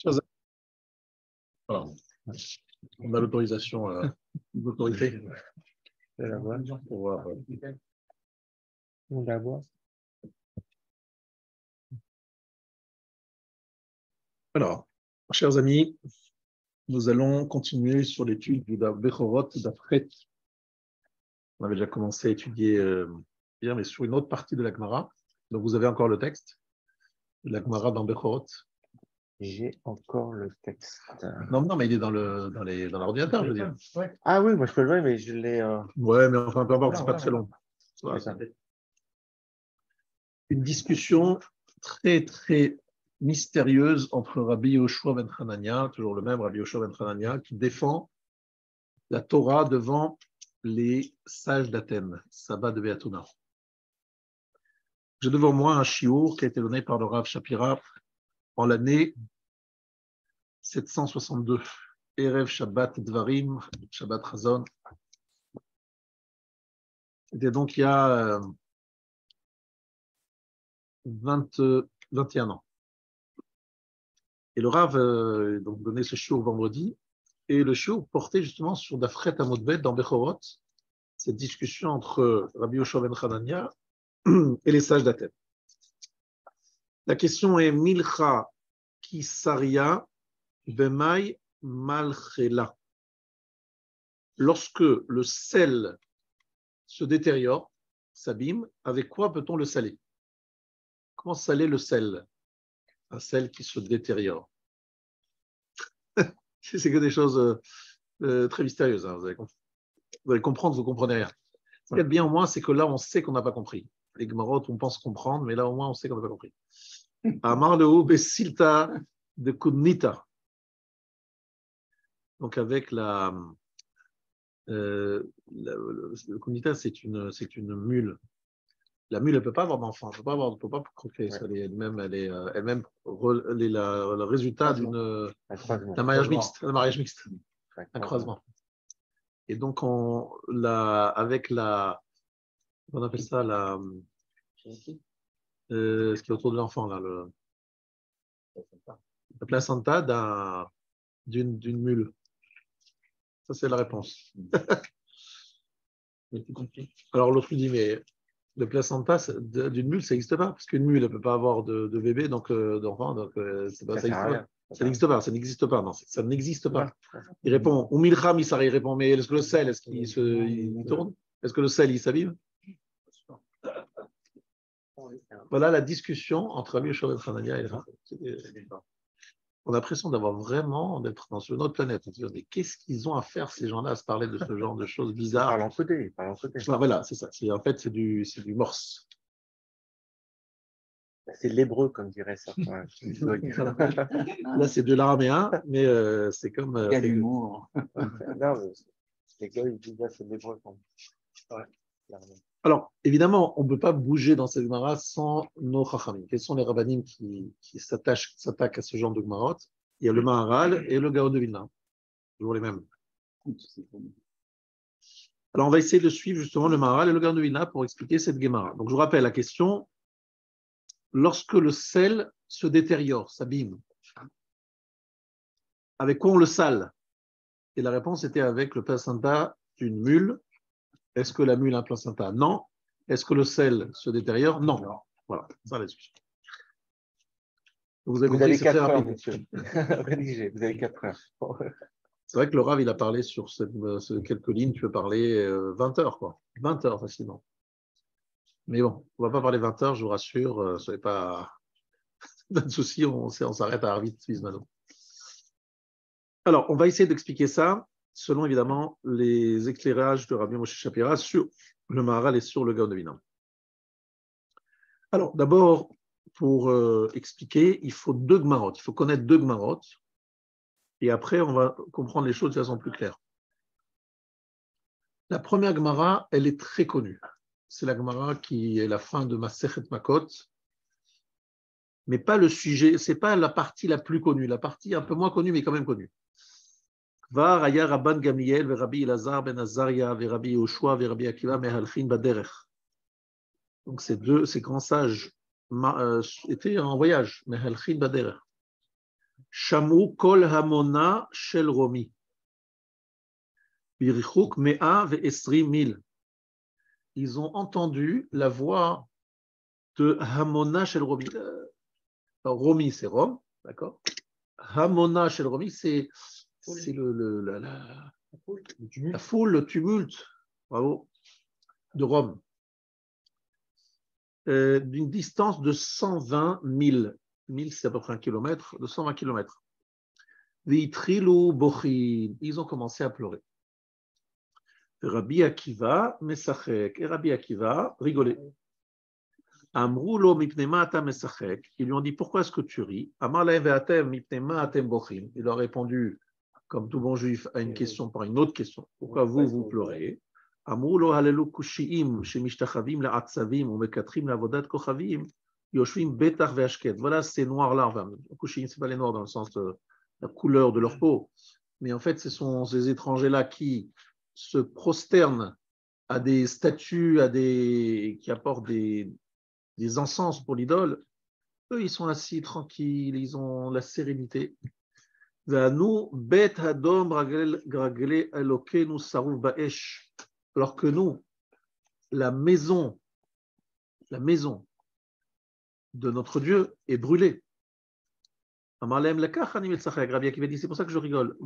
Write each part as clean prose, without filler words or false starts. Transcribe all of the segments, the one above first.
Voilà. On a l'autorisation, l'autorité pour voir. Alors, chers amis, nous allons continuer sur l'étude du Bechorot d'Afret. On avait déjà commencé à étudier hier, mais sur une autre partie de la Gemara. Donc, vous avez encore le texte de la Gemara dans Bechorot. J'ai encore le texte. Non, mais il est dans l'ordinateur, je veux dire. Ouais. Ah oui, moi je peux le voir, mais je l'ai. Ouais, mais enfin, peu importe, c'est pas très long. Une discussion très, très mystérieuse entre Rabbi Yoshua ben Hanania, toujours le même Rabbi Yoshua ben Hanania, qui défend la Torah devant les sages d'Athènes, Sabbat de Beatuna. J'ai devant moi un shiur qui a été donné par le Rav Shapira en l'année 762. Erev Shabbat Dvarim, Shabbat Chazon. C'était donc il y a 21 ans. Et le Rav donc donnait ce shiur vendredi, et le shiur portait justement sur Dafret Amodbet dans Bechorot, cette discussion entre Rabbi Yoshua ben Hanania et les sages d'Athènes. La question est Milcha Kisaria Bemai Malchela. Lorsque le sel se détériore, s'abîme, avec quoi peut-on le saler? Comment saler le sel? Un sel qui se détériore. C'est que des choses très mystérieuses. Hein. Vous allez comprendre, vous ne comprenez rien. Ce qu'il y a de bien au moins, c'est que là, on sait qu'on n'a pas compris. Les Gemarot, on pense comprendre, mais là, au moins, on sait qu'on n'a pas compris. Amar lehu besilta de Kudnita. Donc, avec le Kudnita, c'est une mule. La mule, elle ne peut pas avoir d'enfant, elle ne peut pas croquer. Ouais. Elle-même est le résultat d'un mariage mixte. Un mariage mixte, un croisement. Et donc, avec on appelle ça ce qui est autour de l'enfant, là, la placenta d'une mule. Ça, c'est la réponse. Alors, l'autre lui dit, mais le placenta d'une mule, ça n'existe pas, parce qu'une mule, elle ne peut pas avoir de bébé, donc d'enfant, donc ça n'existe pas. Ça n'existe pas, non, ça n'existe pas. Il répond, il répond, mais est-ce que le sel, est-ce qu'il tourne? Est-ce que le sel, il s'abîme? Voilà la discussion entre Rabbi Yoshua ben Hanania et le Rav. On a l'impression d'être dans une autre planète. On se dit, mais qu'est-ce qu'ils ont à faire, ces gens-là, à se parler de ce genre de choses bizarres? Parlons côté. Voilà, c'est ça. En fait, c'est du morse. C'est l'hébreu, comme dirait certains. Là, c'est de l'araméen, mais c'est comme. Il y a l'humour. Non, les gars, ils disent là, c'est l'hébreu. Ouais. Alors, évidemment, on ne peut pas bouger dans cette Gemara sans nos Chachamim. Quels sont les rabbanim qui s'attaquent à ce genre de Gemarot? Il y a le Maharal et le Gaon de Vilna. Toujours les mêmes. Alors, on va essayer de suivre justement le Maharal et le Gaon de Vilna pour expliquer cette Gemara. Donc, je vous rappelle la question. Lorsque le sel se détériore, s'abîme, avec quoi on le sale? Et la réponse était avec le placenta d'une mule. Est-ce que la mule a un placenta? Non. Est-ce que le sel se détériore? Non. Voilà, c'est ça la discussion. Vous avez 4 heures, monsieur. Rédigé, vous avez 4 heures. C'est vrai que le Rav, il a parlé sur quelques lignes, tu peux parler 20 heures, quoi. 20 heures facilement. Mais bon, on ne va pas parler 20 heures, je vous rassure, soyez pas de souci, on s'arrête à Arvit Bismano. Alors, on va essayer d'expliquer ça selon évidemment les éclairages de Rabbi Moshe Shapira sur le Maharal et sur le Gaon de Vilna. Alors, d'abord, pour expliquer, il faut deux Gemarot. Il faut connaître deux Gemarot. Et après, on va comprendre les choses de façon plus claire. La première Gemara, elle est très connue. C'est la Gemara qui est la fin de Masechet Makot. Mais pas le sujet, c'est pas la partie la plus connue. La partie un peu moins connue, mais quand même connue. Var aya Rabban Gamliel Rabbi Elazar ben Azaria Rabbi Yoshua Rabbi Akiva mehalchin baderech. Donc ces grands sages étaient en voyage, mehalchin baderech. Shamu kol hamona shel Romi. Birichuk mea ve'esri mil. Ils ont entendu la voix de Hamona shel Romi. Romi, c'est Rome, d'accord. Hamona shel Romi, c'est la foule, le tumulte, bravo, de Rome. D'une distance de 120 000. 1000, c'est à peu près un kilomètre, de 120 kilomètres. Ils ont commencé à pleurer. Rabbi Akiva, Mesachek, et Rabbi Akiva rigolait. Amroulo mipnema atam mesachek. Ils lui ont dit, pourquoi est-ce que tu ris? Amar lahem ve'atem mipnema atem bochim. Il leur a répondu, comme tout bon juif, à une question par une autre question. Pourquoi vous pleurez? Amroulo halelu kushiim shemishtachavim la'atzavim ou mekatrim la'avodat kochavim yoshvim betar ve'ashket. Voilà ces noirs-là. Kushiim, ce n'est pas les noirs dans le sens de la couleur de leur peau. Mais en fait, ce sont ces étrangers-là qui se prosternent à des statues, qui apportent des encens pour l'idole. Eux, ils sont assis tranquilles, ils ont la sérénité. Alors que nous, la maison de notre Dieu est brûlée. C'est pour ça que je rigole.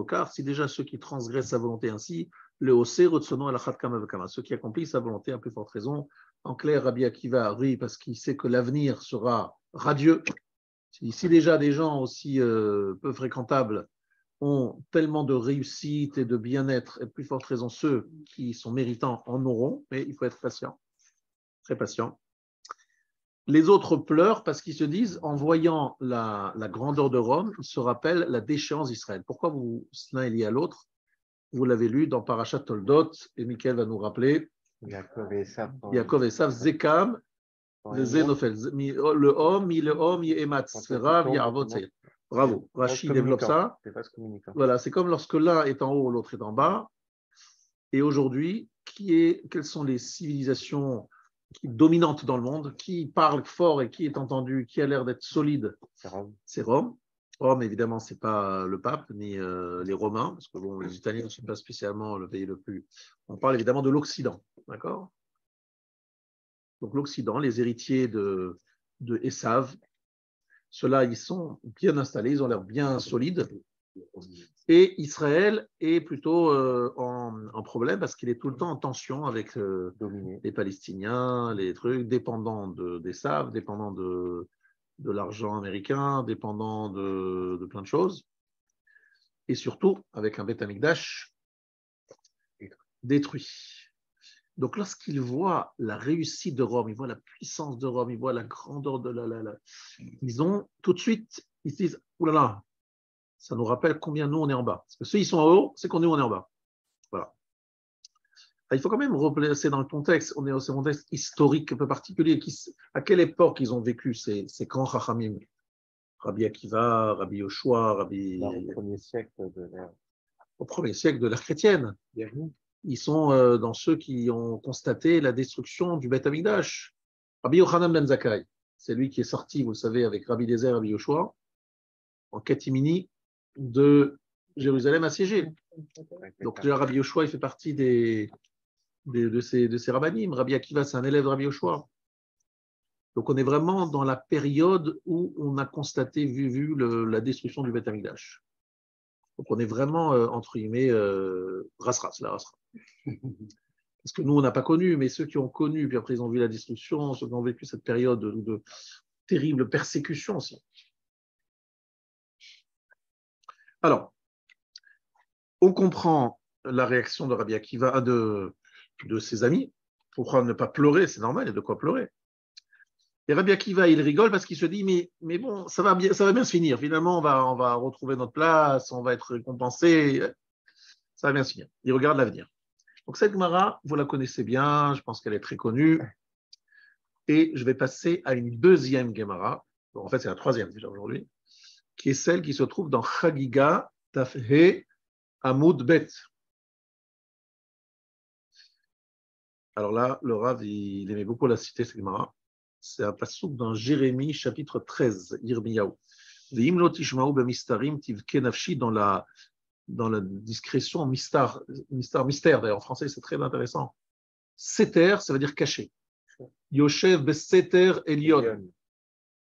Car si déjà ceux qui transgressent sa volonté ainsi, ceux qui accomplissent sa volonté à plus forte raison, en clair, Rabbi Akiva rit parce qu'il sait que l'avenir sera radieux. Si déjà des gens aussi peu fréquentables ont tellement de réussite et de bien-être, et de plus forte raison, ceux qui sont méritants en auront, mais il faut être patient, très patient. Les autres pleurent parce qu'ils se disent, en voyant la grandeur de Rome, ils se rappellent la déchéance d'Israël. Pourquoi l'un est lié à l'autre? Vous l'avez lu dans Parashat Toldot, et Michael va nous rappeler. Yaakov et Esav, Zekam, le Zénophel, le homme, Yematz, Ferav, Yarvot, bravo. Rashi développe ça. Voilà, c'est comme lorsque l'un est en haut, l'autre est en bas. Et aujourd'hui, quelles sont les civilisations dominantes dans le monde, qui parle fort et qui est entendu, qui a l'air d'être solide? C'est Rome. Rome, évidemment, ce n'est pas le pape, ni les Romains, parce que bon, les Italiens ne sont pas spécialement le pays le plus... On parle évidemment de l'Occident, d'accord? Donc l'Occident, les héritiers de Esav, ceux-là, ils sont bien installés, ils ont l'air bien solides. Et Israël est plutôt en problème parce qu'il est tout le temps en tension avec les Palestiniens, les trucs, dépendant d'Esav, dépendant de l'argent américain, dépendant de plein de choses. Et surtout avec un Beth Amikdash détruit. Donc lorsqu'ils voient la réussite de Rome, ils voient la puissance de Rome, ils voient la grandeur de ils ont tout de suite, ils se disent, oulala, ça nous rappelle combien nous on est en bas. Parce que ceux qui sont en haut, c'est qu'on est en bas. Voilà. Il faut quand même replacer dans le contexte, on est dans un contexte historique un peu particulier. À quelle époque ils ont vécu ces grands Chachamim? Rabbi Akiva, Rabbi Yoshua, Au premier siècle de l'ère. Au premier siècle de l'ère chrétienne. Ils sont dans ceux qui ont constaté la destruction du Beth Amikdash. Rabbi Yochanan ben Zakkai, c'est lui qui est sorti, vous le savez, avec Rabbi Eliezer et Rabbi Yoshua, en catimini de Jérusalem assiégée. Donc déjà, Rabbi Yoshua, il fait partie de ces rabbinim. Rabbi Akiva, c'est un élève de Rabbi Yoshua. Donc on est vraiment dans la période où on a constaté, vu la destruction du Beth Amikdash. Donc on est vraiment, entre guillemets, ras-ras, la ras-ras. Parce que nous, on n'a pas connu, mais ceux qui ont connu, puis après ils ont vu la destruction, ceux qui ont vécu cette période de terrible persécution aussi. Alors, on comprend la réaction de Rabbi Akiva, de ses amis. Pourquoi ne pas pleurer? C'est normal, il y a de quoi pleurer. Et Rabbi Akiva, il rigole parce qu'il se dit, mais bon, ça va bien se finir. Finalement, on va retrouver notre place, on va être récompensé. Ça va bien se finir. Il regarde l'avenir. Donc cette Gemara, vous la connaissez bien, je pense qu'elle est très connue. Et je vais passer à une deuxième Gemara. Bon, en fait, c'est la troisième déjà aujourd'hui, qui est celle qui se trouve dans Chagiga Tafhe Amud Bet. Alors là, le Rav, il aimait beaucoup la citer, cette Gemara. C'est un passouk dans Jérémie, chapitre 13, Yirmiyahu. Ve'im tishma'u b'mistarim tivke nafshi dans la discrétion, mystère. D'ailleurs, en français, c'est très intéressant. Seter, ça veut dire caché. Yoshev beseter elion.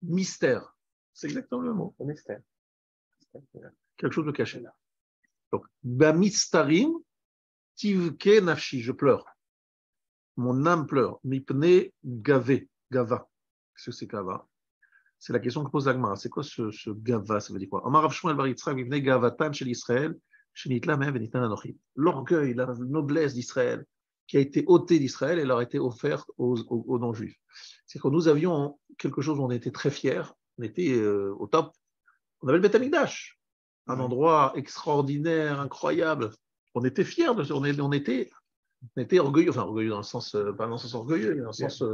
Mystère. C'est exactement le mot. Mystère. Quelque chose de caché. Donc, b'mistarim tivke nafshi, je pleure. Mon âme pleure. Mipne gave, gava. Qu'est-ce que c'est gava? C'est la question que pose l'Agmara. C'est quoi ce gava? Ça veut dire quoi? Amar Rav Shmuel bar Yitzchak mipne gavatan shel Israël. L'orgueil, la noblesse d'Israël, qui a été ôtée d'Israël et leur a été offerte aux non-juifs. C'est que nous avions quelque chose où on était très fiers, on était au top. On avait le Beth Amikdash, un endroit extraordinaire, incroyable. On était fiers de ça, on était orgueilleux, enfin orgueilleux dans le sens, pas dans le sens orgueilleux, mais dans le sens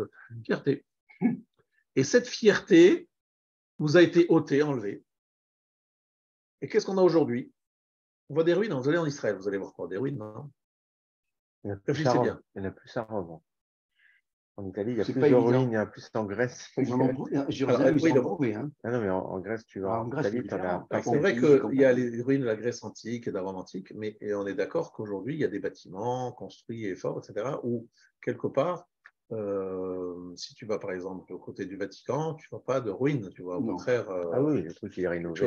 fierté. Et cette fierté nous a été ôtée, enlevée. Et qu'est-ce qu'on a aujourd'hui? On voit des ruines, vous allez en Israël, vous allez voir quoi? Des ruines, non? Réfléchissez bien. Il y en a plus à Rome. En Italie, il y a plus de ruines, il y en a plus en Grèce. Jérusalem, ils ont trouvé. Ah non, mais en Grèce, tu vas en Italie, tu en as pas. C'est vrai qu'il y a les ruines de la Grèce antique et de la Rome antique, mais on est d'accord qu'aujourd'hui, il y a des bâtiments construits et forts, etc., où, quelque part, si tu vas par exemple aux côtés du Vatican, tu ne vois pas de ruines, tu vois au contraire. Ah oui, le truc il est rénové.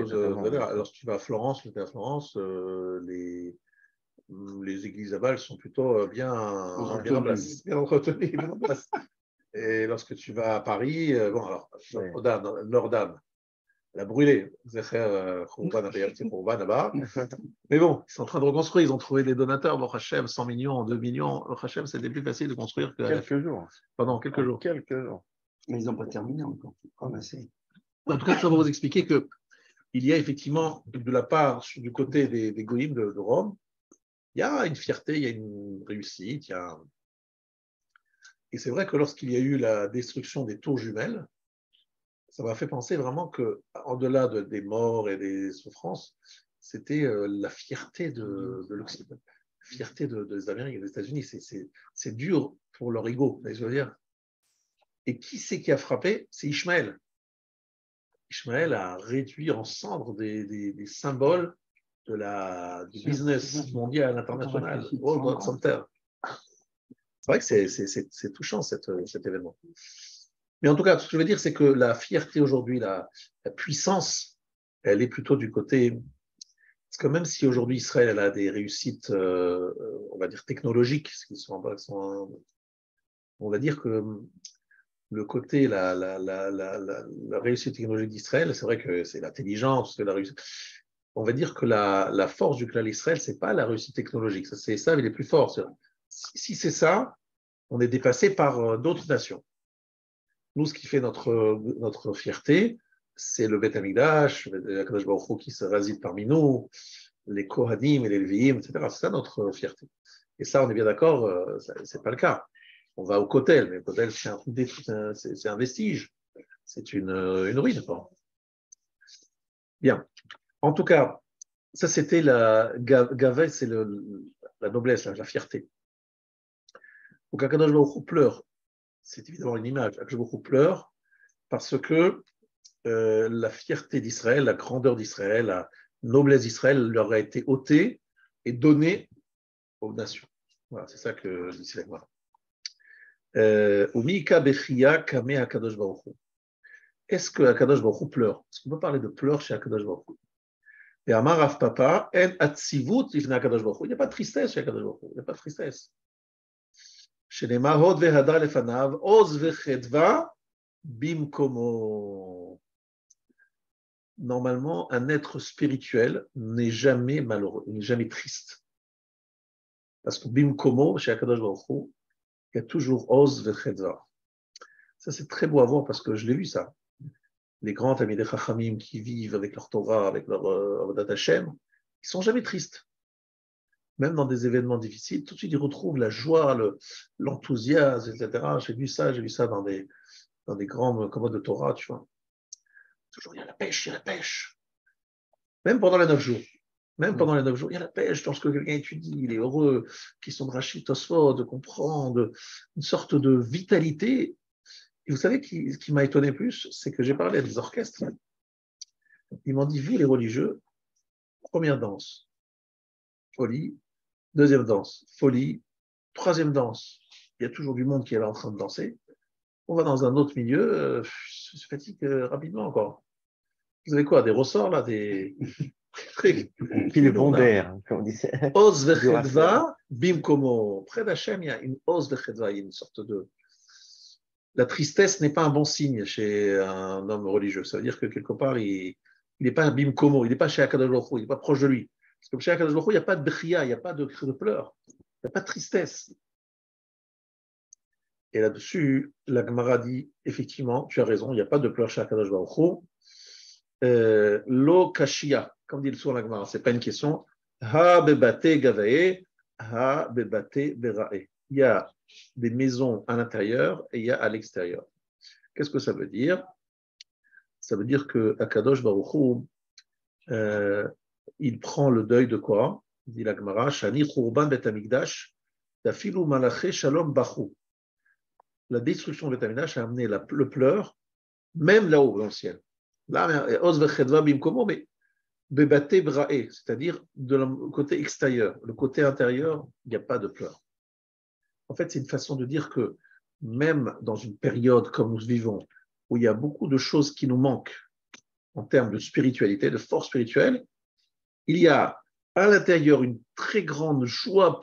Alors, si tu vas à Florence, les églises aval sont plutôt bien en place, bien entretenues, bien en place. Et lorsque tu vas à Paris, Notre-Dame, elle a brûlé. Là-bas. Mais bon, ils sont en train de reconstruire. Ils ont trouvé des donateurs. Bon, Hachem, 100 millions, 2 millions. Hachem, c'était plus facile de construire que. Quelques jours. Pendant quelques jours. Mais ils n'ont pas terminé encore. En tout cas, ça va vous expliquer qu'il y a effectivement, de la part du côté des goïms de Rome, il y a une fierté, il y a une réussite. Et c'est vrai que lorsqu'il y a eu la destruction des tours jumelles, ça m'a fait penser vraiment qu'en-delà des morts et des souffrances, c'était la fierté de l'Occident, la fierté des Amériques et des États-Unis. C'est dur pour leur ego, je veux dire. Et qui c'est qui a frappé? C'est Ishmaël. Ishmaël a réduit en cendres des symboles du business mondial, international, World Trade Center. C'est vrai que c'est touchant cet événement. Mais en tout cas, ce que je veux dire, c'est que la fierté aujourd'hui, la puissance, elle est plutôt du côté. Parce que même si aujourd'hui Israël elle a des réussites, on va dire technologiques, on va dire que le côté, la réussite technologique d'Israël, c'est vrai que c'est l'intelligence, la réussite. On va dire que la force du clan d'Israël, c'est pas la réussite technologique. C'est ça, il est plus fort. Si c'est ça, on est dépassé par d'autres nations. Nous, ce qui fait notre fierté, c'est le Beth Amikdash, Akadosh Baruch Hu qui se réside parmi nous, les Kohanim et les Leviim, etc. C'est ça notre fierté. Et ça, on est bien d'accord, c'est pas le cas. On va au Kotel, mais le Kotel, c'est un vestige, c'est une ruine. Bien. En tout cas, ça c'était la Gavet, c'est la noblesse, la fierté. Donc Akadosh Baruch Hu pleure. C'est évidemment une image. Akadosh Baruch Hu pleure parce que la fierté d'Israël, la grandeur d'Israël, la noblesse d'Israël leur a été ôtée et donnée aux nations. Voilà, c'est ça que dit Sélecma. Est-ce que Akadosh Baruch Hu pleure? Est-ce qu'on peut parler de pleurs chez Akadosh Baruch Hu? Et Amar Rav Papa, en atzivut ifnei Akadosh Baruch Hu. Il n'y a pas de tristesse chez Akadosh Baruch Hu. Il n'y a pas de tristesse. Shenema hod vehadar lefanav, oz vechedva bimkomo. Normalement, un être spirituel n'est jamais malheureux, n'est jamais triste. Parce que bimkomo, chez Akadosh Baruch Hu, il y a toujours oz vechedva. Ça, c'est très beau à voir parce que je l'ai vu ça. Les grands Talmidei Chachamim qui vivent avec leur Torah, avec leur Avodat Hashem, ils ne sont jamais tristes. Même dans des événements difficiles, tout de suite ils retrouvent la joie, l'enthousiasme, etc. J'ai vu ça dans des grands commodes de Torah, tu vois. Toujours il y a la pêche, il y a la pêche. Même pendant les 9 jours. Même pendant les 9 jours, il y a la pêche. Lorsque quelqu'un étudie, il est heureux, qu'ils sont de Rachid Tosfot, de comprendre, une sorte de vitalité. Et vous savez, ce qui m'a étonné plus, c'est que j'ai parlé à des orchestres. Ils m'ont dit, vous les religieux, première danse, folie, deuxième danse, folie, troisième danse, il y a toujours du monde qui est là en train de danser. On va dans un autre milieu, se fatigue rapidement encore. Vous avez quoi? Des ressorts là, des Puis le bon d'air, comme on disait. Oz vechedva bimkomo. Près d'Hachem, il y a une oz vechedva, il y a une sorte de. La tristesse n'est pas un bon signe chez un homme religieux. Ça veut dire que quelque part, il n'est pas bimkomo, il n'est pas chez Akadosh Baruch Hu, il n'est pas proche de lui. Parce que chez Akadosh Baruch Hu, il n'y a pas de bria, il n'y a pas de cri de pleurs, il n'y a pas de tristesse. Et là-dessus, la Gemara dit, effectivement, tu as raison, il n'y a pas de pleurs chez Akadosh Baruch Hu. Lo kashia, comme dit le sourd la Gemara, ce n'est pas une question. Ha bebate gavae, ha bebate berae. Il y a des maisons à l'intérieur et il y a à l'extérieur. Qu'est-ce que ça veut dire? Ça veut dire que Akadosh Baruch Hu, il prend le deuil de quoi? Dit la Gemara, Shani churban bet hamikdash, dafilu malaché shalom bachu. La destruction de Bet Hamikdash a amené le pleur, même là-haut, dans le ciel. Là, Oz vechedva bimkomo, mais bebate brae, c'est-à-dire de le côté extérieur. Le côté intérieur, il n'y a pas de pleurs. En fait, c'est une façon de dire que même dans une période comme nous vivons, où il y a beaucoup de choses qui nous manquent en termes de spiritualité, de force spirituelle, il y a à l'intérieur une très grande joie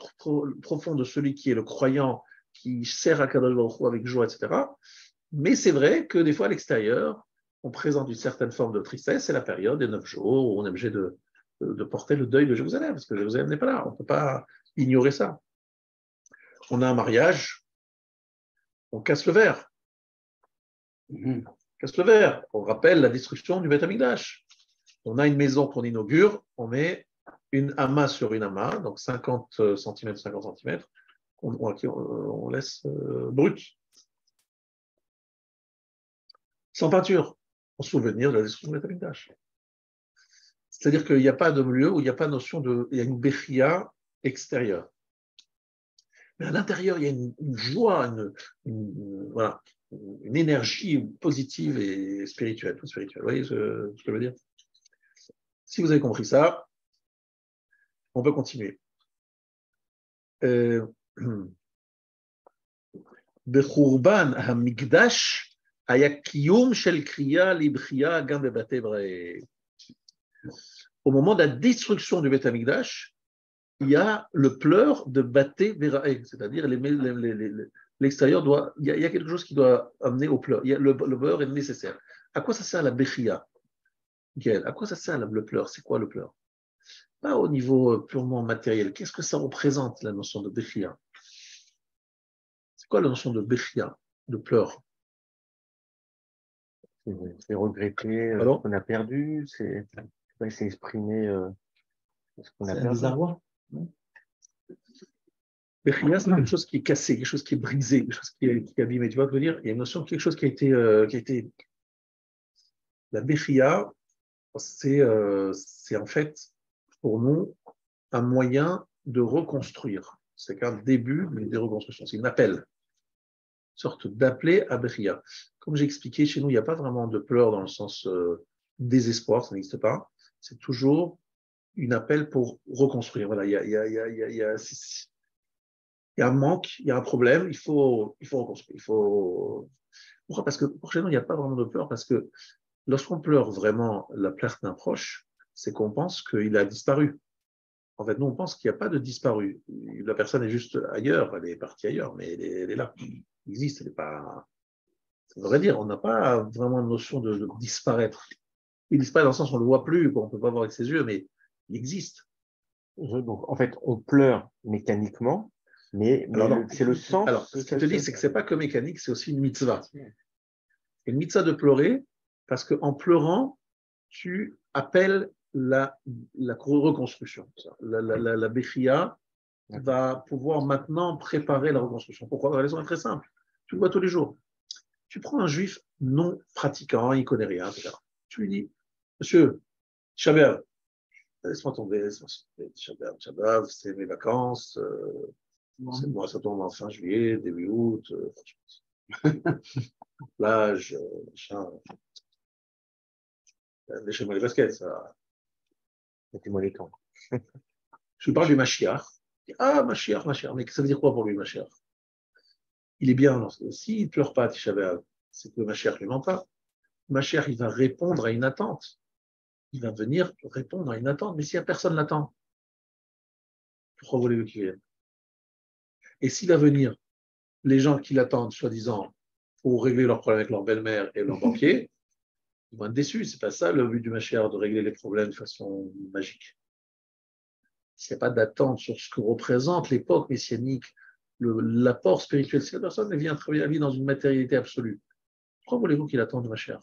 profonde de celui qui est le croyant, qui sert à Kadosh Baruch Hu avec joie, etc. Mais c'est vrai que des fois, à l'extérieur, on présente une certaine forme de tristesse. C'est la période des 9 jours où on est obligé de porter le deuil de Jérusalem, parce que Jérusalem n'est pas là. On ne peut pas ignorer ça. On a un mariage, on casse le verre. Casse le verre. On rappelle la destruction du Beth Amikdash. On a une maison qu'on inaugure, on met une amas sur une amas, donc 50 cm, 50 cm, on laisse brut. Sans peinture, en souvenir de la destruction du Beth Amikdash. C'est-à-dire qu'il n'y a pas de lieu où il n'y a pas notion de. Il y a une béchia extérieure. Mais à l'intérieur, il y a une joie, voilà, une énergie positive et spirituelle, tout spirituel. Vous voyez ce que je veux dire? Si vous avez compris ça, on peut continuer. Bechurban hamikdash היה קיום של קריאה לבכייה גם בבתי בראי. Au moment de la destruction du Beth Amikdash, il y a le pleur de Baté Berae, c'est-à-dire l'extérieur doit, il y a quelque chose qui doit amener au pleur. Le pleur est nécessaire. À quoi ça sert la Bechia? À quoi ça sert le pleur? C'est quoi le pleur? Pas au niveau purement matériel. Qu'est-ce que ça représente, la notion de Bechia? C'est quoi la notion de Bechia, de pleur? C'est regretter ce qu'on a perdu, c'est exprimer ce qu'on a perdu. C'est un désarroi. Bechia, c'est quelque chose qui est cassé, quelque chose qui est brisé, quelque chose qui est abîmé. Tu vois ce que je veux dire? Il y a une notion de quelque chose qui a été... La Bechia, c'est en fait, pour nous, un moyen de reconstruire. C'est qu'un début de reconstruction. C'est une appel. Une sorte d'appeler à Bechia. Comme j'ai expliqué, chez nous, il n'y a pas vraiment de pleurs dans le sens désespoir, ça n'existe pas. C'est toujours une appel pour reconstruire. Voilà, il y a un manque, il y a un problème, il faut reconstruire. Pourquoi? Parce que pour chez nous, il n'y a pas vraiment de pleurs, parce que lorsqu'on pleure vraiment la perte d'un proche, c'est qu'on pense qu'il a disparu. En fait, nous, on pense qu'il n'y a pas de disparu. La personne est juste ailleurs, elle est partie ailleurs, mais elle est là. Elle existe, elle n'est pas... Ça voudrait dire, on n'a pas vraiment une notion de disparaître. Il disparaît dans le sens où on ne le voit plus, on ne peut pas voir avec ses yeux, mais il existe. Donc, en fait, on pleure mécaniquement, mais c'est le sens. Alors, ce qu'il te dit, c'est que ce n'est pas que mécanique, c'est aussi une mitzvah. Une mitzvah de pleurer, parce qu'en pleurant, tu appelles la reconstruction. La Bechia va pouvoir maintenant préparer la reconstruction. Pourquoi? La raison est très simple. Tu le vois tous les jours. Tu prends un juif non pratiquant, il ne connaît rien, etc. Tu lui dis, monsieur, Shabbat, laisse-moi tomber, Shabbat, c'est mes vacances, c'est moi, ça tombe en fin juillet, début août, plage, machin. Lâchez-moi les baskets, ça. Mettez-moi les temps. Je lui parle du Mashiach. Ah, Mashiach, Mashiach. Mais ça veut dire quoi pour lui, Mashiach? Il est bien. S'il ne pleure pas, Tisha B'Av, c'est que le Mashiach ne lui ment pas. Le Mashiach, il va répondre à une attente. Il va venir répondre à une attente. Mais s'il n'y a personne l'attend, pourquoi voulez-vous qu'il vienne? Et s'il va venir, les gens qui l'attendent, soi-disant, pour régler leurs problèmes avec leur belle-mère et leur banquier, ils vont être déçus. C'est pas ça le but du Mashiach, de régler les problèmes de façon magique. S'il n'y a pas d'attente sur ce que représente l'époque messianique, l'apport spirituel, si la personne vient travailler la vie dans une matérialité absolue, pourquoi voulez-vous qu'il attende Mashiach?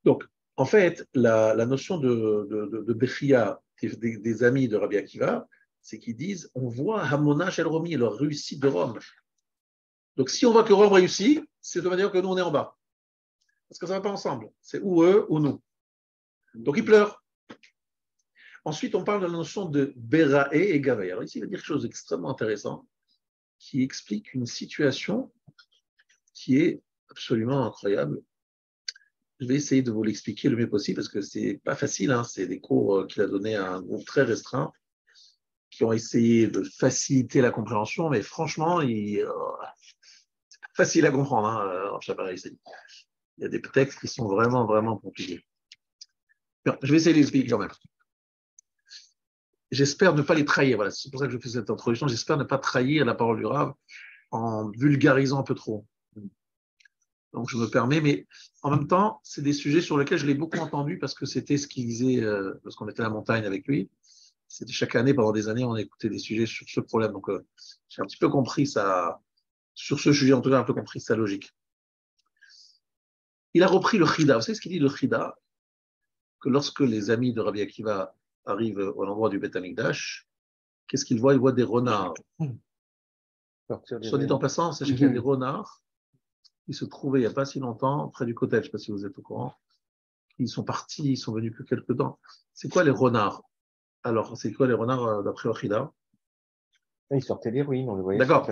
Donc, en fait, la notion de Bechia des amis de Rabbi Akiva, c'est qu'ils disent on voit Hamona Shel Romi, leur réussite de Rome. Donc, si on voit que Rome réussit, c'est de manière que nous, on est en bas. Parce que ça ne va pas ensemble. C'est ou eux ou nous. Donc, ils pleurent. Ensuite, on parle de la notion de Berae et Gavay. Alors, ici, il va dire quelque chose d'extrêmement intéressant qui explique une situation qui est absolument incroyable. Je vais essayer de vous l'expliquer le mieux possible parce que c'est pas facile. Hein. C'est des cours qu'il a donnés à un groupe très restreint qui ont essayé de faciliter la compréhension, mais franchement, c'est pas facile à comprendre. Hein, il y a des textes qui sont vraiment, vraiment compliqués. Bien, je vais essayer de l'expliquer quand même. J'espère ne pas les trahir. Voilà, c'est pour ça que je fais cette introduction. J'espère ne pas trahir la parole du Rav en vulgarisant un peu trop. Donc, je me permets, mais en même temps, c'est des sujets sur lesquels je l'ai beaucoup entendu parce que c'était ce qu'il disait lorsqu'on était à la montagne avec lui. C'était chaque année, pendant des années, on écoutait des sujets sur ce problème. Donc, j'ai un petit peu compris ça, sur ce sujet, en tout cas, un peu compris sa logique. Il a repris le Chida. Vous savez ce qu'il dit, le Chida? Que lorsque les amis de Rabbi Akiva arrivent au l'endroit du Beth Amikdash, qu'est-ce qu'ils voient? Ils voient des renards. Soit dit en passant, sachez qu'il y a des renards qui se trouvaient il n'y a pas si longtemps près du cottage, je ne sais pas si vous êtes au courant. Ils sont partis, ils sont venus que quelques temps. C'est quoi les renards? Alors, c'est quoi les renards d'après Ochida? Ils sortaient des ruines, on les voyait. D'accord.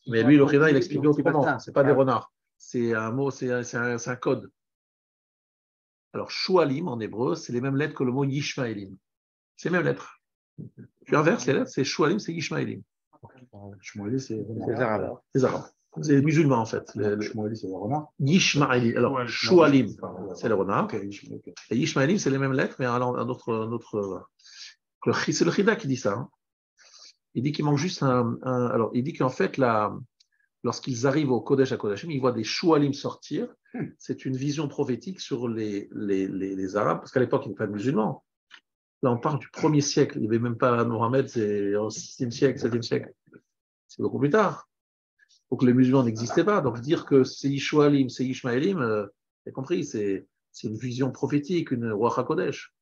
Mais lui, l'Ochida, il explique autrement. Ce n'est pas des renards. C'est un mot, c'est un code. Alors, Shualim en hébreu, c'est les mêmes lettres que le mot Yishmaelim. C'est les mêmes lettres. Tu inverses les lettres, c'est Shualim, c'est Yishmaelim. Shmueli, c'est les Arabes. Les Arabes. C'est les musulmans, en fait. Shmueli, c'est le renard. Yishmaelim. Alors, Shualim, c'est le renard. Et Yishmaelim, c'est les mêmes lettres, mais un autre. C'est le Chida qui dit ça. Hein. Il dit qu'il manque juste alors, il dit qu'en fait, lorsqu'ils arrivent au Kodesh à Kodashim, ils voient des Shualim sortir. C'est une vision prophétique sur les Arabes, parce qu'à l'époque, il n'y avait pas de musulmans. Là, on parle du 1er siècle. Il n'y avait même pas Mohammed, c'est au 6e siècle, 7e siècle. C'est beaucoup plus tard. Donc, les musulmans n'existaient pas. Donc, dire que c'est Yishualim, c'est Yishmaelim, vous avez compris, c'est une vision prophétique, une Ruach HaKodesh.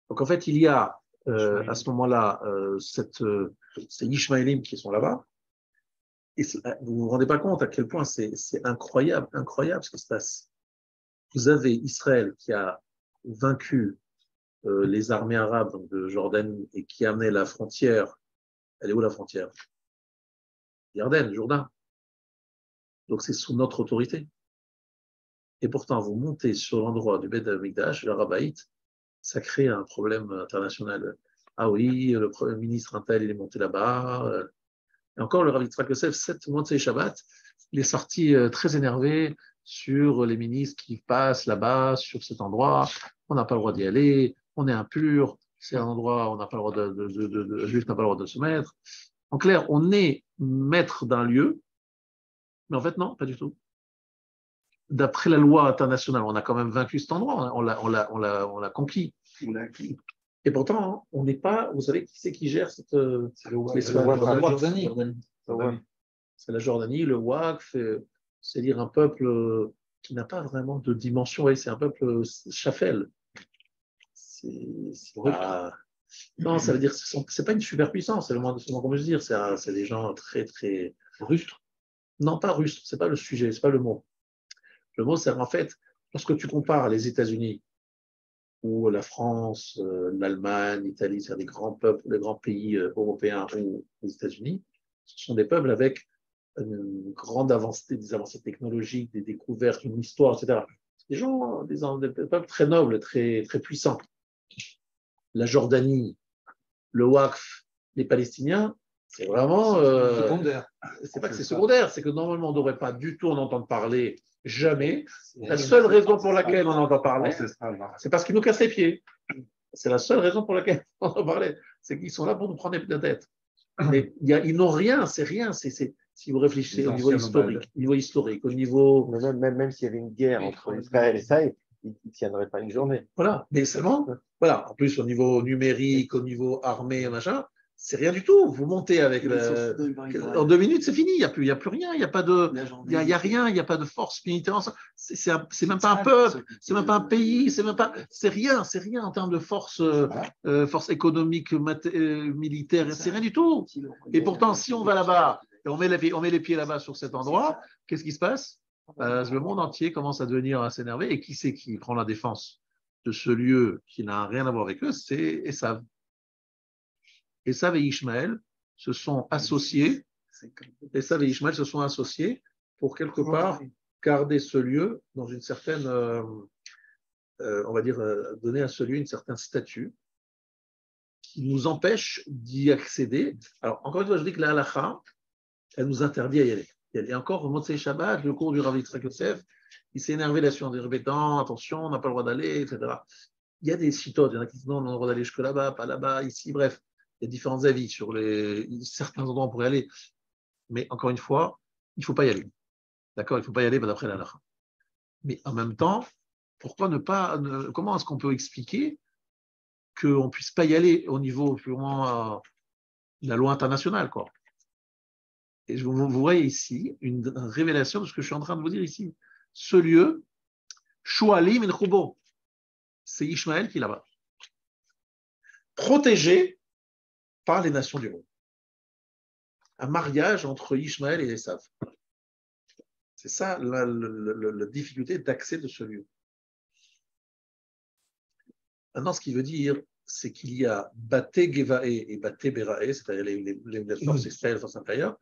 Donc, en fait, il y a à ce moment-là, ces Yishmaelim qui sont là-bas. Et vous ne vous rendez pas compte à quel point c'est incroyable, incroyable ce qui se passe. Vous avez Israël qui a vaincu les armées arabes donc de Jordanie et qui a amené la frontière. Elle est où la frontière? Yarden, Jourdain. Donc c'est sous notre autorité. Et pourtant, vous montez sur l'endroit du Beth Amikdash, le Rabaït, ça crée un problème international. Ah oui, le Premier ministre Intel, il est monté là-bas. Et encore, le Rav Yitzhak Yosef, 7 mois de ses Shabbat, il est sorti très énervé sur les ministres qui passent là-bas, sur cet endroit. On n'a pas le droit d'y aller, on est impur, c'est un endroit où on n'a pas le droit le juif n'a pas le droit de se mettre. En clair, on est maître d'un lieu, mais en fait, non, pas du tout. D'après la loi internationale, on a quand même vaincu cet endroit, on l'a conquis. On l'a acquis. Et pourtant, on n'est pas, vous savez qui c'est qui gère cette. C'est la Jordanie. C'est la Jordanie, le Waqf, c'est-à-dire un peuple qui n'a pas vraiment de dimension, ouais, c'est un peuple chafel. Non, ça veut dire que c'est pas une superpuissance, c'est le moins qu'on peut se dire, c'est des gens très, très rustres. Non, pas rustres, c'est pas le sujet, c'est pas le mot. Le mot, c'est en fait, lorsque tu compares les États-Unis ou la France, l'Allemagne, l'Italie, c'est des grands peuples, les grands pays européens ou les États-Unis, ce sont des peuples avec une grande avancée, des avancées technologiques, des découvertes, une histoire, etc. Des gens, des peuples très nobles, très, très puissants. La Jordanie, le Waqf, les Palestiniens, c'est vraiment. Secondaire. C'est pas que c'est secondaire, c'est que normalement on ne devrait pas du tout en entendre parler, jamais. La seule raison pour laquelle on entend parler, c'est parce qu'ils nous cassent les pieds. C'est la seule raison pour laquelle on entend parler. C'est qu'ils sont là pour nous prendre la tête. Mais ils n'ont rien, c'est rien. Si vous réfléchissez au niveau historique, au niveau. Même s'il y avait une guerre entre Israël et ça, ils ne tiendraient pas une journée. Voilà, mais seulement, voilà, en plus au niveau numérique, au niveau armé, machin, c'est rien du tout. Vous montez avec en 2 minutes, c'est fini. Il n'y a plus rien. Il n'y a pas de, il y a rien. Il n'y a pas de force militaire. C'est même pas un peuple. C'est même pas un pays. C'est rien en termes de force, force économique, militaire. C'est rien du tout. Et pourtant, si on va là-bas et on met les pieds là-bas sur cet endroit, qu'est-ce qui se passe? Le monde entier commence à devenir à s'énerver. Et qui c'est qui prend la défense de ce lieu qui n'a rien à voir avec eux? C'est Esav. Esav et Ishmaël se sont associés. Esav et Ishmaël se sont associés pour quelque part garder ce lieu dans une certaine, on va dire, donner à ce lieu une certaine statut qui nous empêche d'y accéder. Alors, encore une fois, je dis que la halakha, elle nous interdit à y aller. Et encore, au Motzei Shabbat, le cours du Rav Yitzhak Yosef, il s'est énervé là-dessus en répétant, attention, on n'a pas le droit d'aller, etc. Il y a des chitotes, il y en a qui disent non, on a le droit d'aller jusque là-bas, pas là-bas, ici, bref. Il y a différents avis sur certains endroits où on pourrait aller. Mais encore une fois, il ne faut pas y aller. D'accord? Il ne faut pas y aller d'après la halakha. Mais en même temps, comment est-ce qu'on peut expliquer qu'on ne puisse pas y aller au niveau purement de la loi internationale, quoi? Et vous voyez ici une révélation de ce que je suis en train de vous dire ici. Ce lieu, Shualim et Choubo, c'est Ishmaël qui est là-bas. Protégé par les nations du monde. Un mariage entre Ishmaël et Esav. C'est ça la difficulté d'accès de ce lieu. Maintenant, ce qui veut dire, c'est qu'il y a Baté Gevae et Baté Berae, c'est-à-dire les forces extérieures, les forces intérieures.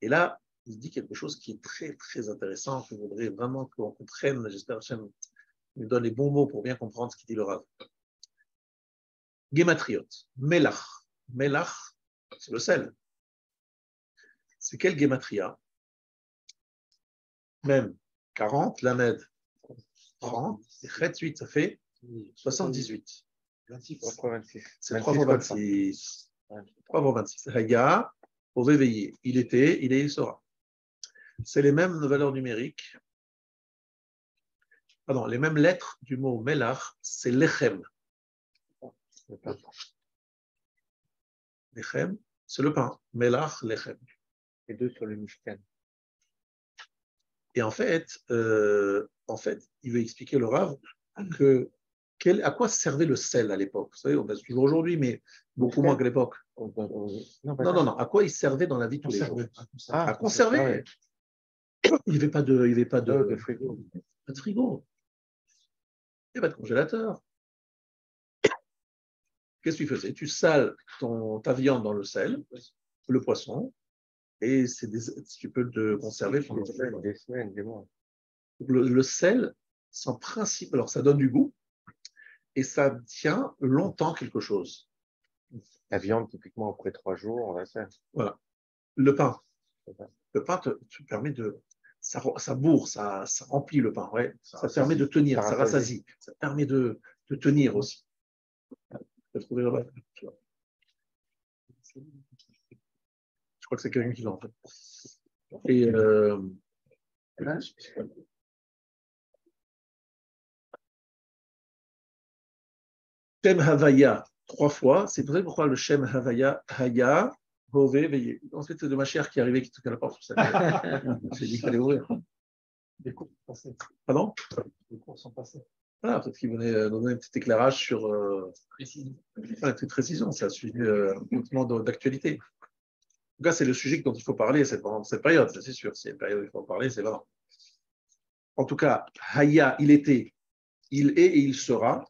Et là, il dit quelque chose qui est très, très intéressant, que je voudrais vraiment qu'on comprenne. J'espère que Hachem nous donne les bons mots pour bien comprendre ce qu'il dit le Rav. Gematriot, Melach. Melach, c'est le sel. C'est quelle Gematria? Même 40, Lamed 30, et Chet 8, ça fait 78. 26. C'est 3 fois 26. 3 fois 26. Haya, au réveiller. Il était, il est, il sera. C'est les mêmes valeurs numériques. Pardon, les mêmes lettres du mot Melach, c'est Lechem. Lechem, c'est le pain. Melach, Lechem. Les deux sur le Mishkan. Et en fait, il veut expliquer le Rav à quoi servait le sel à l'époque. Vous savez, on passe toujours aujourd'hui, mais beaucoup moins qu'à l'époque. Non. À quoi il servait dans la vie de tous les jours? À conserver. Il n'y avait pas de frigo. Pas de frigo. Il n'y avait pas de congélateur. Qu'est-ce que tu faisais? Tu sales ta viande dans le sel, le poisson, et tu peux te conserver pendant des semaines, des mois. Le sel, son principe, alors ça donne du goût, et ça tient longtemps quelque chose. La viande, typiquement, après 3 jours, on va faire. Voilà. Le pain. Le pain te permet de... Ça bourre, ça remplit le pain. Ouais. Ça permet de tenir, ça rassasie. Ça permet de tenir aussi. Je crois que c'est quelqu'un qui l'a en fait. Et Shem Havaya, 3 fois. C'est vrai pourquoi le Shem Havaya, Haya, Hové, Veillé. Ensuite, c'est de ma chère qui est arrivée, qui toque à la porte. J'ai dit qu'il fallait ouvrir. Les cours sont passés. Pardon? Les cours sont passés. Voilà, peut-être qu'il venait donner un petit éclairage sur une petite précision, c'est un sujet d'actualité. En tout cas, c'est le sujet dont il faut parler pendant cette période, c'est sûr. C'est une période où il faut en parler, c'est vrai. En tout cas, Haya, il était, il est et il sera.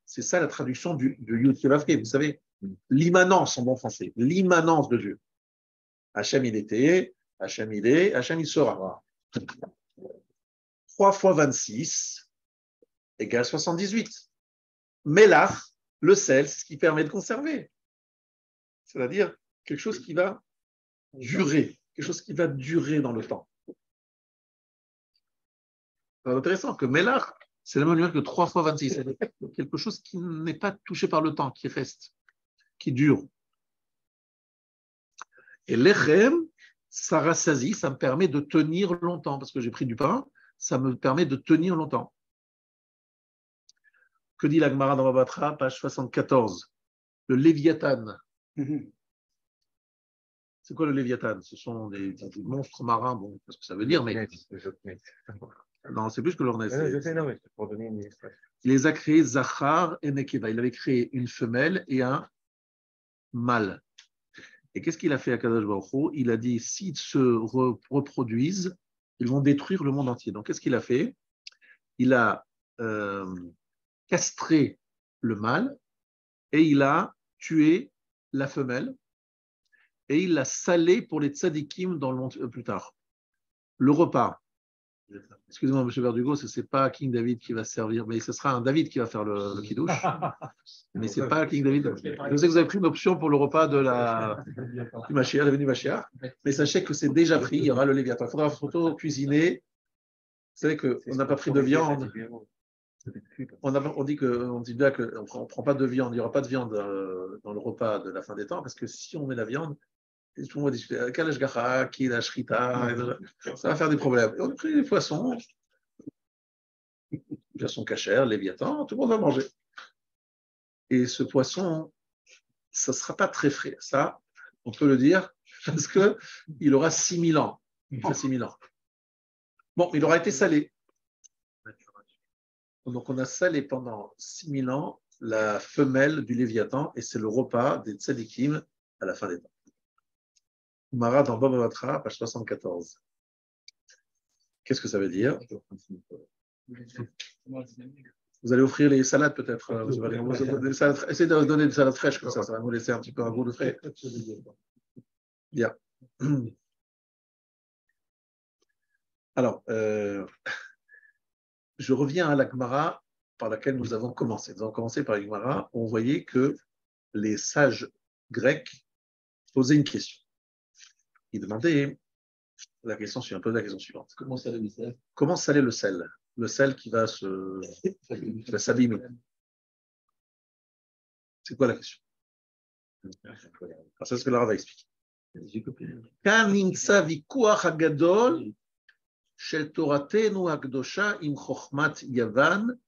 C'est ça la traduction du Yud Kevavke. Vous savez, l'immanence en bon français, l'immanence de Dieu. Hachem, il était, Hachem il est, Hachem il sera. 3 fois 26 égale 78. Melach, le sel, c'est ce qui permet de conserver. C'est-à-dire quelque chose qui va durer, quelque chose qui va durer dans le temps. C'est intéressant que Melach, c'est la même lumière que 3 fois 26. C'est quelque chose qui n'est pas touché par le temps, qui reste, qui dure. Et l'Echem, ça rassasie, ça me permet de tenir longtemps, parce que j'ai pris du pain, ça me permet de tenir longtemps. Que dit la Gemara dans Babatra, page 74? Le Léviathan. C'est quoi le Léviathan? Ce sont des monstres marins, bon, c'est ce que ça veut dire, mais. Non, c'est plus que l'ornès. Je sais, non, mais c'est pour donner une illustration. Il les a créés Zachar et Nekeva. Il avait créé une femelle et un mâle. Et qu'est-ce qu'il a fait à Kadosh Baruch Hu? Il a dit, s'ils se reproduisent, ils vont détruire le monde entier. Donc, qu'est-ce qu'il a fait? Il a castré le mâle et il a tué la femelle et il l'a salé pour les tzadikim dans le monde plus tard. Le repas. Excusez-moi, M. Verdugo, ce n'est pas King David qui va servir, mais ce sera un David qui va faire le kidouche. Mais ce n'est pas King David. Je sais que vous avez pris une option pour le repas du Mashiach, la venue Mashiach, mais sachez que c'est déjà pris, il y aura le Léviathan. Il faudra surtout cuisiner. Vous savez qu'on n'a pas pris de viande. On dit bien qu'on ne prend pas de viande, il n'y aura pas de viande dans le repas de la fin des temps, parce que si on met la viande, tout le monde va discuter, quel ashgacha, qui la shrita, ça va faire des problèmes. Et on a pris les poissons, cachère, léviathan, tout le monde va manger. Et ce poisson, ça ne sera pas très frais. Ça, on peut le dire, parce qu'il aura 6000 ans. 6000 ans. Bon, il aura été salé. Donc, on a salé pendant 6000 ans la femelle du léviathan, et c'est le repas des tzadikim à la fin des temps. Mara dans Baba Batra, page 74. Qu'est-ce que ça veut dire? Vous allez offrir les salades peut-être. Essayez de donner des salades fraîches comme ça va nous laisser un petit peu un goût de frais. Bien. Alors, je reviens à la Gemara par laquelle nous avons commencé. Nous avons commencé par la Gemara, on voyait que les sages grecs posaient une question. Ils demandaient la question suivante, Comment saler le sel? Comment saler le sel? Le sel qui va s'abîmer. C'est quoi la question? C'est ce que la Rav a expliqué. Kan nimtsa vikuach hagadol shel toratenu hakdosha im chochmat yavan.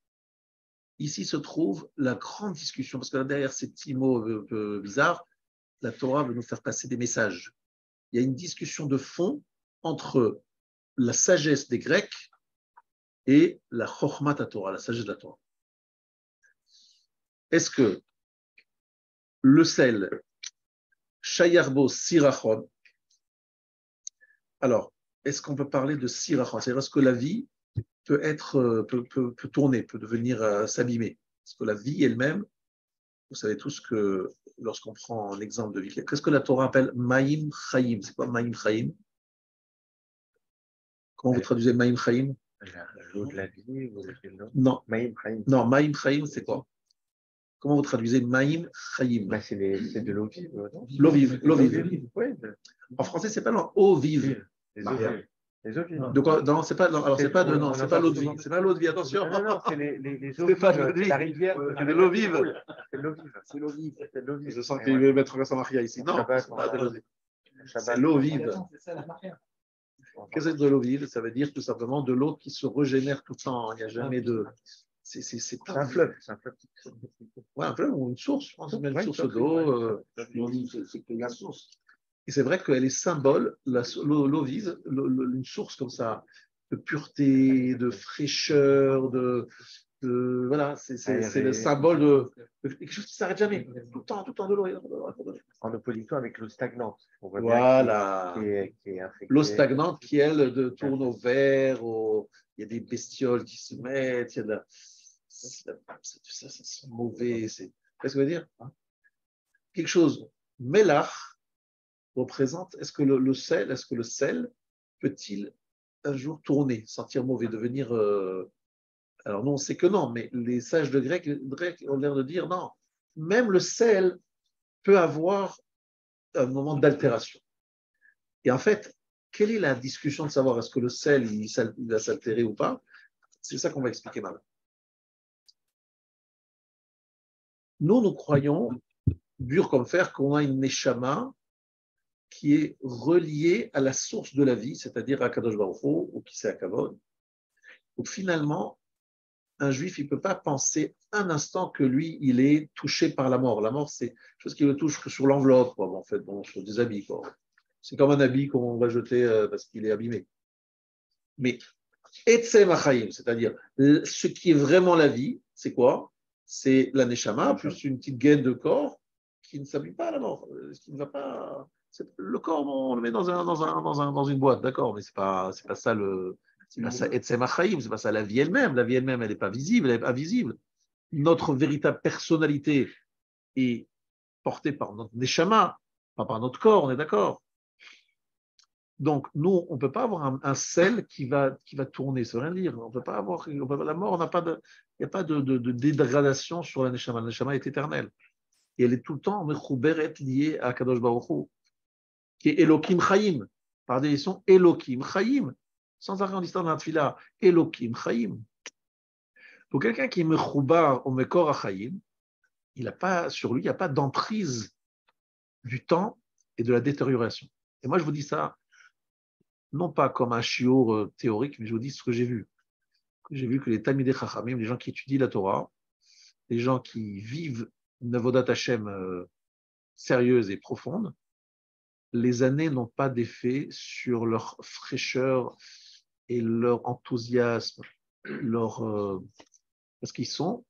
Ici se trouve la grande discussion, parce que derrière ces petits mots bizarres, la Torah veut nous faire passer des messages. Il y a une discussion de fond entre la sagesse des Grecs et la Chochmat Torah, la sagesse de la Torah. Est-ce que le sel, Shayarbo Sirachon, alors, est-ce qu'on peut parler de Sirachon? C'est-à-dire, est-ce que la vie peut tourner, peut devenir s'abîmer? Est-ce que la vie elle-même, vous savez tous que lorsqu'on prend un exemple de vie, qu'est-ce que la Torah appelle Maïm Chaim? C'est quoi Maïm Chaim? Comment vous traduisez Maïm Chaim? L'eau de la vie, non. Maïm Chaim. Non, Maïm Chaim, c'est quoi? Comment vous traduisez Maïm Chaim? C'est de l'eau vive. L'eau vive. L'eau vive. Ouais. En français, c'est pas l'eau vive. Les eaux vives. Donc, non, c'est pas l'eau de vie. C'est pas l'eau de vie, attention. Non, c'est les eau vive. La rivière. C'est de l'eau vive. C'est l'eau vive. C'est l'eau vive. C'est l'eau vive. Je sens qu'il veut mettre Vincent Maria ici. Non, c'est l'eau vive. Qu'est-ce que c'est de l'eau vive? Ça veut dire tout simplement de l'eau qui se régénère tout le temps. Il n'y a jamais de. C'est un fleuve. Ouais, un fleuve ou une source. Je pense même une source d'eau. C'est la source. Et c'est vrai qu'elle est symbole, l'eau vive, une source comme ça, de pureté, de fraîcheur, voilà, c'est le symbole de quelque chose qui ne s'arrête jamais. Tout le temps de l'eau. En opposition avec l'eau stagnante. Voilà. Qui est infectée. L'eau stagnante qui, elle, tourne au vert, il y a des bestioles qui se mettent, il y a ça sent mauvais. Qu'est-ce que ça veut dire? Quelque chose, melach, représente, est-ce que le sel peut-il un jour tourner, sentir mauvais, devenir... Alors nous, on sait que non, mais les sages de grec ont l'air de dire non. Même le sel peut avoir un moment d'altération. Et en fait, quelle est la discussion de savoir est-ce que le sel, il va s'altérer ou pas? C'est ça qu'on va expliquer maintenant. Nous croyons, dur comme fer, qu'on a une neshama qui est reliée à la source de la vie, c'est-à-dire à Kadosh Baruch Hu, ou qui c'est à Kavod. Donc finalement, un juif, il ne peut pas penser un instant que lui, il est touché par la mort. La mort, c'est quelque chose qui le touche sur l'enveloppe, quoi, en fait, sur des habits, quoi. C'est comme un habit qu'on va jeter parce qu'il est abîmé. Mais Etzem Achaim, c'est-à-dire ce qui est vraiment la vie, c'est quoi? C'est la Neshama, plus une petite gaine de corps qui ne s'habille pas à la mort, qui ne va pas. Le corps, on le met dans une boîte, d'accord, mais c'est pas ça le. C'est pas ça Etzem Achaim, c'est pas ça la vie elle-même. La vie elle-même, elle n'est pas visible, elle est invisible. Notre véritable personnalité est portée par notre Neshama, pas par notre corps, on est d'accord? Donc, nous, on ne peut pas avoir un sel qui va tourner, ça ne veut rien dire. On peut pas avoir, la mort, il n'y a pas de dégradation sur la Neshama. La Neshama est éternelle. Et elle est tout le temps mechouberet liée à Kadosh Baruch Hu, qui est Elohim Chaim. Par définition, Elohim Chaim. Sans arrêt en disant dans la tfila, Elohim Chaim. Pour quelqu'un qui est mechoubar au Mekor Chaim, sur lui, il n'y a pas d'emprise du temps et de la détérioration. Et moi, je vous dis ça, non pas comme un chiour théorique, mais je vous dis ce que j'ai vu. J'ai vu que les Talmidei Chachamim, les gens qui étudient la Torah, les gens qui vivent une avodat Hashem sérieuse et profonde, les années n'ont pas d'effet sur leur fraîcheur et leur enthousiasme, parce qu'ils sont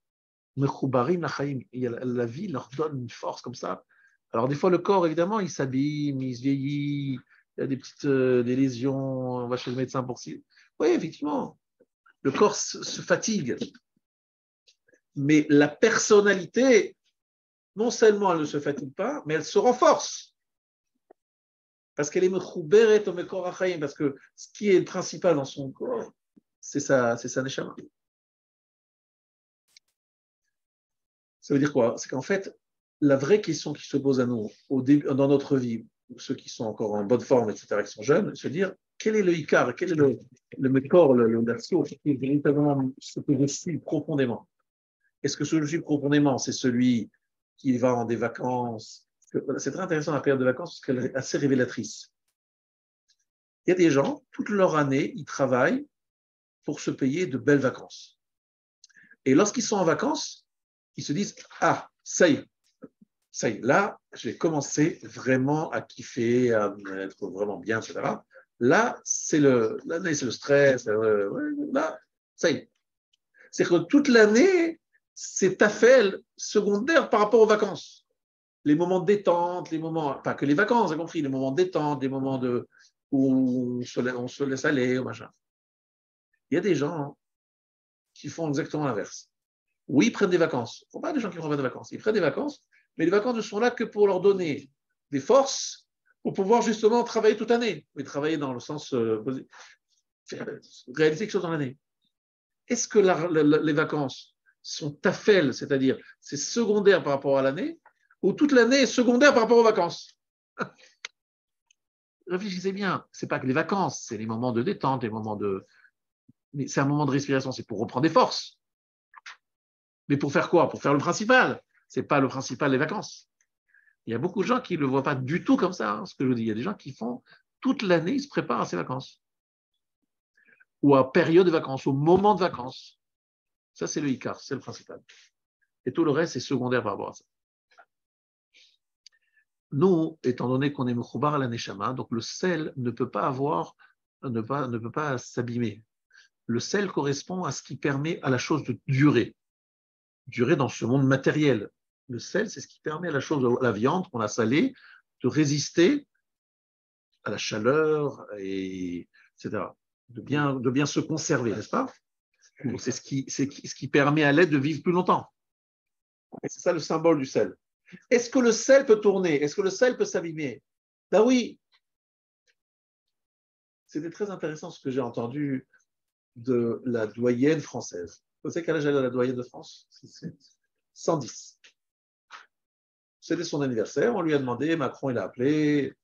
mechoubarim lachaim. La vie leur donne une force comme ça. Alors des fois, le corps, évidemment, il s'abîme, il se vieillit, il y a des lésions, on va chez le médecin pour si. Oui, effectivement, le corps se fatigue. Mais la personnalité, non seulement elle ne se fatigue pas, mais elle se renforce. Parce qu'elle est mechouberet au mekor hachaim, parce que ce qui est le principal dans son corps, c'est sa neshama. Ça veut dire quoi? C'est qu'en fait, la vraie question qui se pose à nous dans notre vie, ceux qui sont encore en bonne forme, etc., qui sont jeunes, se dire quel est le ikar, quel est le corps, la source qui est véritablement ce que je suis profondément. Est-ce que ce que je suis profondément, c'est celui qui va en des vacances? C'est très intéressant la période de vacances parce qu'elle est assez révélatrice. Il y a des gens, toute leur année, ils travaillent pour se payer de belles vacances. Et lorsqu'ils sont en vacances, ils se disent « Ah, ça y est, là, j'ai commencé vraiment à kiffer, à être vraiment bien, etc. » Là, l'année, c'est le stress. Là, ça y est. C'est que toute l'année, c'est tafel secondaire par rapport aux vacances. Les moments de détente, les moments, pas que les vacances, vous avez compris, les moments de détente, des moments où on se laisse aller, ou machin. Il y a des gens qui font exactement l'inverse. Oui, ils prennent des vacances. Il ne faut pas des gens qui prennent des vacances. Ils prennent des vacances, mais les vacances ne sont là que pour leur donner des forces pour pouvoir justement travailler toute l'année. Mais travailler dans le sens réaliser quelque chose dans l'année. Est-ce que les vacances sont tafel, c'est-à-dire c'est secondaire par rapport à l'année, ou toute l'année est secondaire par rapport aux vacances? Réfléchissez bien. Ce n'est pas que les vacances, c'est les moments de détente, les moments de... Mais c'est un moment de respiration, c'est pour reprendre des forces. Mais pour faire quoi? Pour faire le principal. Ce n'est pas le principal, les vacances. Il y a beaucoup de gens qui ne le voient pas du tout comme ça, ce que je vous dis. Il y a des gens qui font toute l'année, ils se préparent à ces vacances. Ou à période de vacances, au moment de vacances. Ça, c'est le ikar, c'est le principal. Et tout le reste, c'est secondaire par rapport à ça. Nous, étant donné qu'on est mechoubar à la neshama, donc le sel ne peut pas s'abîmer. Le sel correspond à ce qui permet à la chose de durer. Durer dans ce monde matériel. Le sel, c'est ce qui permet à la chose, à la viande qu'on a salée, de résister à la chaleur, etc. De bien se conserver, n'est-ce pas? Donc c'est ce qui permet à l'aide de vivre plus longtemps. Et c'est ça le symbole du sel. Est-ce que le sel peut tourner? Est-ce que le sel peut s'abîmer? Ben oui, c'était très intéressant ce que j'ai entendu de la doyenne française. Vous savez quel âge elle a, la doyenne de France? 110. C'était son anniversaire, on lui a demandé, Macron il a appelé,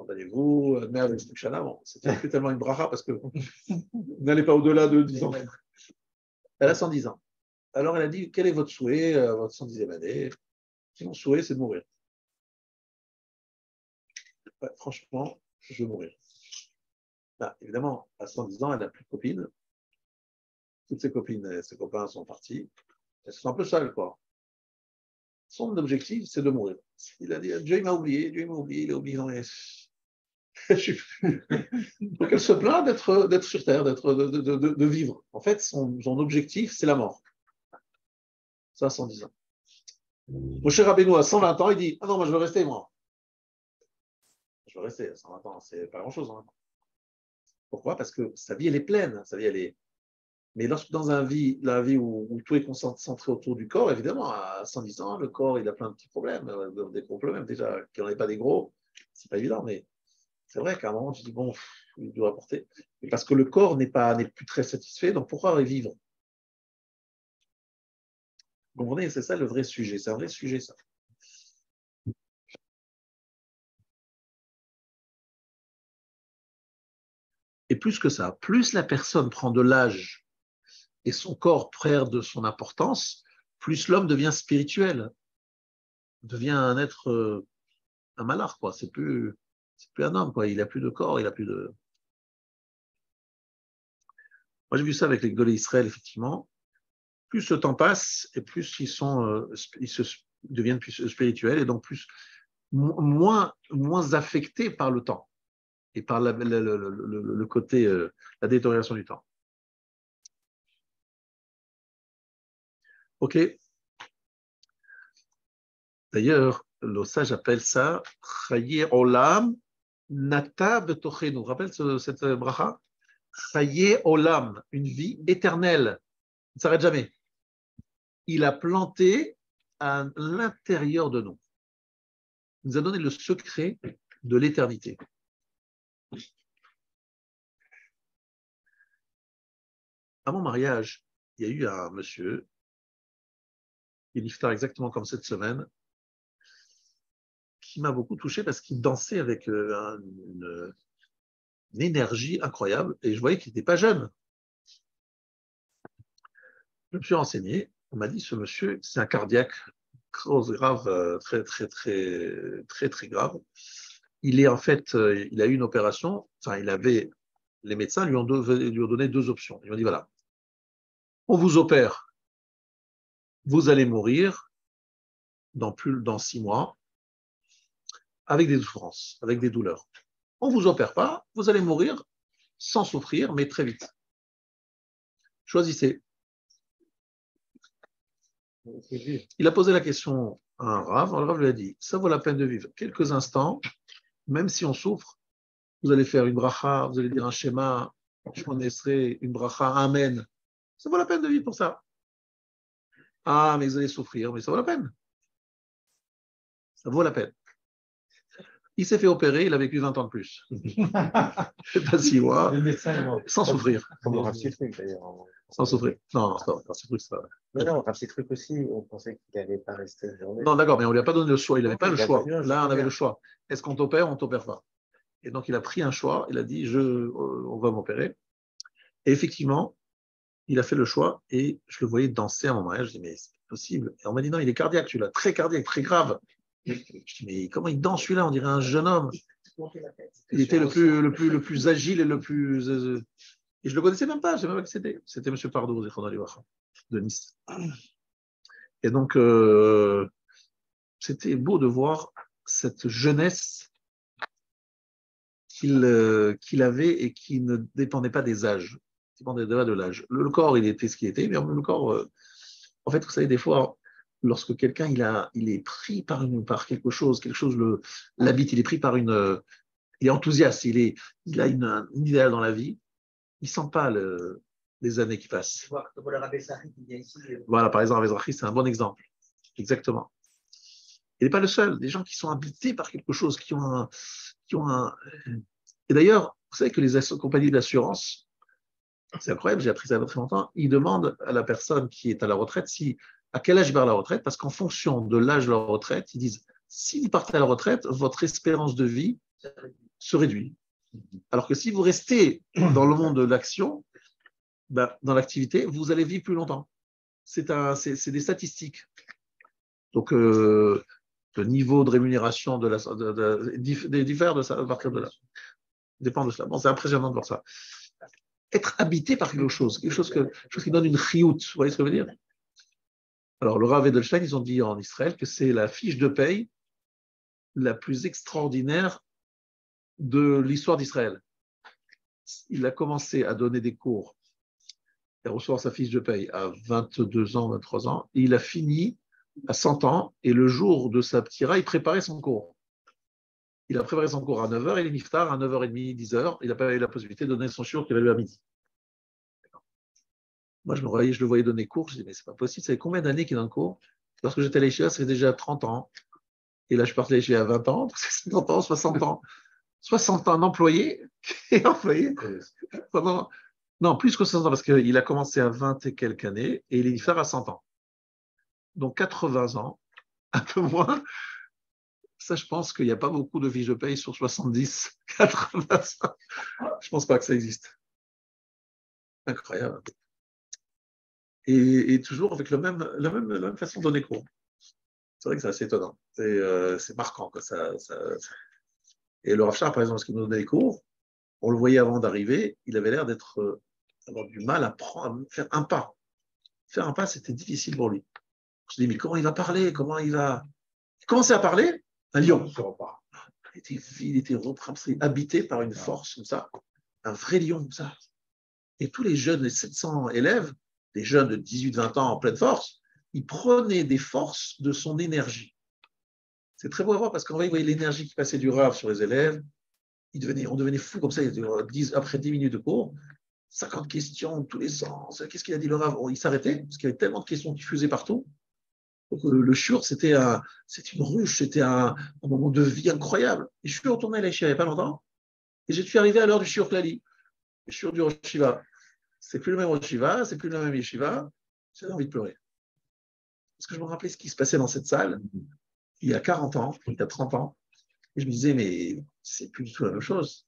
allez-vous, merde, bon, c'était plus tellement une bracha parce que n'allez pas au-delà de 10 ans. Elle a 110 ans. Alors elle a dit, quel est votre souhait, votre 110e année? Mon souhait, c'est de mourir. Ouais, franchement, je veux mourir. Ben, évidemment, à 110 ans, elle n'a plus de copines. Toutes ses copines et ses copains sont partis. Elles sont un peu seules, quoi. Son objectif, c'est de mourir. Il a dit, Dieu m'a oublié, Dieu m'a oublié, il a oublié. Donc elle se plaint d'être sur Terre, de vivre. En fait, son objectif, c'est la mort. Ça, à 110 ans. Mon cher Rabbeinu, à 120 ans, il dit, ah non, moi je veux rester, moi. Je veux rester à 120 ans, c'est pas grand-chose. Hein. Pourquoi? Parce que sa vie, elle est pleine. Sa vie, elle est... Mais lorsque dans la vie où tout est concentré autour du corps, évidemment, à 110 ans, le corps, il a plein de petits problèmes, des gros problèmes déjà, qu'il n'y en ait pas des gros, c'est pas évident, mais c'est vrai qu'à un moment, tu dis, bon, il doit apporter. Mais parce que le corps n'est plus très satisfait, donc pourquoi revivre? Vous comprenez, c'est ça le vrai sujet, c'est un vrai sujet, ça. Et plus que ça, plus la personne prend de l'âge et son corps perd de son importance, plus l'homme devient spirituel, devient un être, un malard, quoi. C'est plus un homme, quoi. Il n'a plus de corps, il n'a plus de. Moi, j'ai vu ça avec les Gdolé Israël, effectivement. Plus le temps passe et plus ils deviennent plus spirituels et donc moins affectés par le temps et par le côté, la détérioration du temps. Ok. D'ailleurs, le sage appelle ça Chaye Olam Nata Betochenu. Vous vous rappelez cette bracha? Chaye Olam, une vie éternelle, ne s'arrête jamais. Il a planté à l'intérieur de nous. Il nous a donné le secret de l'éternité. À mon mariage, il y a eu un monsieur, il iftar exactement comme cette semaine, qui m'a beaucoup touché parce qu'il dansait avec une énergie incroyable et je voyais qu'il n'était pas jeune. Je me suis renseigné, on m'a dit ce monsieur, c'est un cardiaque grave, très, très, très, très, très grave. Il est en fait, il a eu une opération, enfin, les médecins lui ont donné deux options. Ils ont dit voilà, on vous opère, vous allez mourir dans 6 mois avec des souffrances, avec des douleurs. On ne vous opère pas, vous allez mourir sans souffrir, mais très vite. Choisissez. Il a posé la question à un Rav, le Rav lui a dit, ça vaut la peine de vivre quelques instants, même si on souffre, vous allez faire une bracha, vous allez dire un schéma, je connaisserai une bracha, amen. Ça vaut la peine de vivre pour ça. Ah, mais vous allez souffrir, mais ça vaut la peine. Ça vaut la peine. Il s'est fait opérer, il a vécu 20 ans de plus. Pas 6 mois, sans souffrir. Comme le petit truc d'ailleurs. Sans souffrir. Non, c'est pas vrai. C'est pas vrai. Mais non, un petit truc aussi, on pensait qu'il n'allait pas rester une journée. Non, d'accord, mais on ne lui a pas donné le choix. Il n'avait pas le choix. Là, on avait le choix. Est-ce qu'on t'opère ou on ne t'opère pas? Et donc, il a pris un choix. Il a dit, on va m'opérer. Et effectivement, il a fait le choix et je le voyais danser à mon mariage. Je dis, mais c'est possible. Et on m'a dit, non, il est cardiaque, celui-là, très cardiaque, très grave. Je dis, mais comment il danse celui-là? On dirait un jeune homme. Il était le plus agile et le plus. Et je ne le connaissais même pas, je ne savais même pas qui c'était. C'était M. Pardo, de Nice. Et donc, c'était beau de voir cette jeunesse qu'il avait et qui ne dépendait pas des âges, qui dépendait pas de l'âge. Le corps, il était ce qu'il était, mais le corps, en fait, vous savez, des fois, lorsque quelqu'un il est pris par quelque chose l'habite, il est pris par il est enthousiaste, il a une idéal dans la vie, il ne sent pas les années qui passent. Voilà, par exemple, Avezrahi, c'est un bon exemple. Exactement. Il n'est pas le seul. Des gens qui sont habités par quelque chose, qui ont un... Et d'ailleurs, vous savez que les compagnies d'assurance, c'est incroyable, j'ai appris ça il y a très longtemps, ils demandent à la personne qui est à la retraite à quel âge il part à la retraite, parce qu'en fonction de l'âge de la retraite, ils disent, si vous partez à la retraite, votre espérance de vie se réduit. Alors que si vous restez dans le monde de l'action, ben, dans l'activité, vous allez vivre plus longtemps. C'est des statistiques. Donc, le niveau de rémunération diffère de ça, à partir de là. Dépend de cela. Bon, c'est impressionnant de voir ça. Être habité par quelque chose qui donne une chiout. Vous voyez ce que je veux dire? Alors, le Rav Edelstein, ils ont dit en Israël que c'est la fiche de paye la plus extraordinaire de l'histoire d'Israël. Il a commencé à donner des cours et à recevoir sa fiche de paye à 22 ans, 23 ans, et il a fini à 100 ans, et le jour de sa ptira, il préparait son cours. Il a préparé son cours à 9h, et il est niftar à 9h30, 10h, il n'a pas eu la possibilité de donner son shiur qu'il avait eu à midi. Moi, je le voyais donner cours, je dis, mais c'est pas possible, ça fait combien d'années qu'il donne cours? Lorsque j'étais à l'Échia, ça fait déjà 30 ans, et là, je partais à l'Échia à 20 ans, 50 ans, 60 ans. 60 ans d'employé, et employé pendant... Non, plus que 60 ans, parce qu'il a commencé à 20 et quelques années, et il est niftar à 100 ans. Donc 80 ans, un peu moins. Ça, je pense qu'il n'y a pas beaucoup de fiches de paye sur 70, 80 ans. Je ne pense pas que ça existe. Incroyable. Et toujours avec la même façon de donner cours. C'est vrai que c'est assez étonnant. C'est marquant. Quoi. Et le Rav Shach, par exemple, lorsqu'il nous donnait les cours, on le voyait avant d'arriver, il avait l'air d'avoir du mal à faire un pas. Faire un pas, c'était difficile pour lui. Je me dis, mais comment il va parler? Comment il va... Il commençait à parler, un lion. Il était habité par une force comme ça, un vrai lion comme ça. Et tous les jeunes, les 700 élèves, les jeunes de 18-20 ans en pleine force, ils prenaient des forces de son énergie. C'est très beau à voir parce qu'on voyait l'énergie qui passait du Rav sur les élèves. On devenait fou comme ça. Après 10 minutes de cours, 50 questions tous les sens. Qu'est-ce qu'il a dit le Rav? Il s'arrêtait parce qu'il y avait tellement de questions qui fusaient partout. Donc, le shiur, c'était une ruche, c'était un moment de vie incroyable. Et je suis retourné à l'Aïcha il n'y a pas longtemps, et je suis arrivé à l'heure du shiur Klali, le shiur du Rosh Yeshiva. C'est plus le même Rosh Yeshiva, c'est plus le même Yeshiva. J'avais envie de pleurer. Parce que je me rappelais ce qui se passait dans cette salle il y a 40 ans, il y a 30 ans, et je me disais, mais c'est plus du tout la même chose.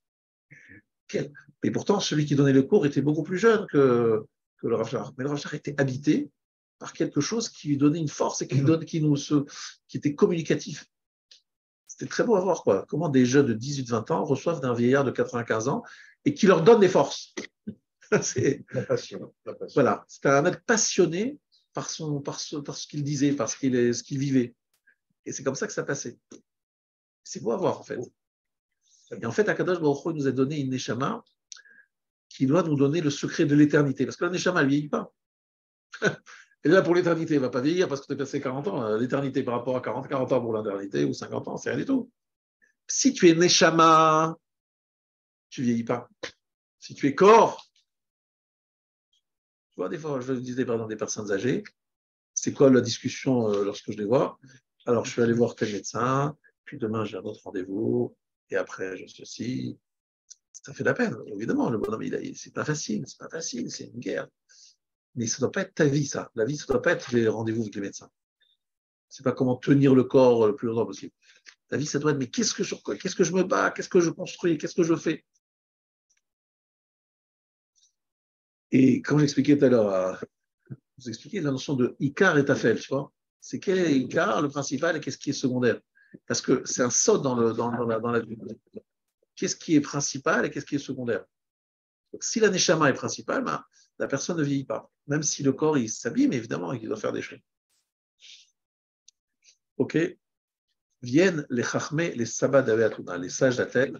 Mais pourtant, celui qui donnait le cours était beaucoup plus jeune que le Rav Shach. Mais le Rav Shach était habité par quelque chose qui lui donnait une force et qui était communicatif. C'était très beau à voir, quoi. Comment des jeunes de 18-20 ans reçoivent d'un vieillard de 95 ans et qui leur donne des forces. C'est la passion. Voilà, c'était un être passionné par ce qu'il disait, par ce qu'il vivait. Et c'est comme ça que ça passait. C'est beau à voir, en fait. Et en fait, Akadosh Baruch Hu nous a donné une neshama qui doit nous donner le secret de l'éternité. Parce que la neshama, elle ne vieillit pas. Elle est là pour l'éternité, elle ne va pas vieillir parce que tu as passé 40 ans. L'éternité par rapport à 40 ans pour l'éternité ou 50 ans, c'est rien du tout. Si tu es neshama, tu ne vieillis pas. Si tu es corps, tu vois, des fois, je disais par exemple des personnes âgées, c'est quoi la discussion lorsque je les vois? Alors, je suis allé voir tel médecin, puis demain, j'ai un autre rendez-vous, et après, je ceci. Ça fait de la peine, évidemment. Le bonhomme, c'est pas facile, c'est une guerre. Mais ça ne doit pas être ta vie, ça. La vie, ça ne doit pas être les rendez-vous avec les médecins. C'est pas comment tenir le corps le plus longtemps possible. La vie, ça doit être, mais qu'est-ce que je me bats, qu'est-ce que je construis, qu'est-ce que je fais? Et comme j'expliquais tout à l'heure, vous expliquez la notion de Icar et Tafel, tu vois. C'est quel est Icar, le principal, et qu'est-ce qui est secondaire? Parce que c'est un saut dans la vie. Qu'est-ce qui est principal et qu'est-ce qui est secondaire? Donc, si la Neshama est principale, ben, la personne ne vieillit pas. Même si le corps, il s'habille, mais évidemment, il doit faire des choses. Ok? Viennent les Chachmé, les Sabbat d'Aveatuna, les sages d'Athènes.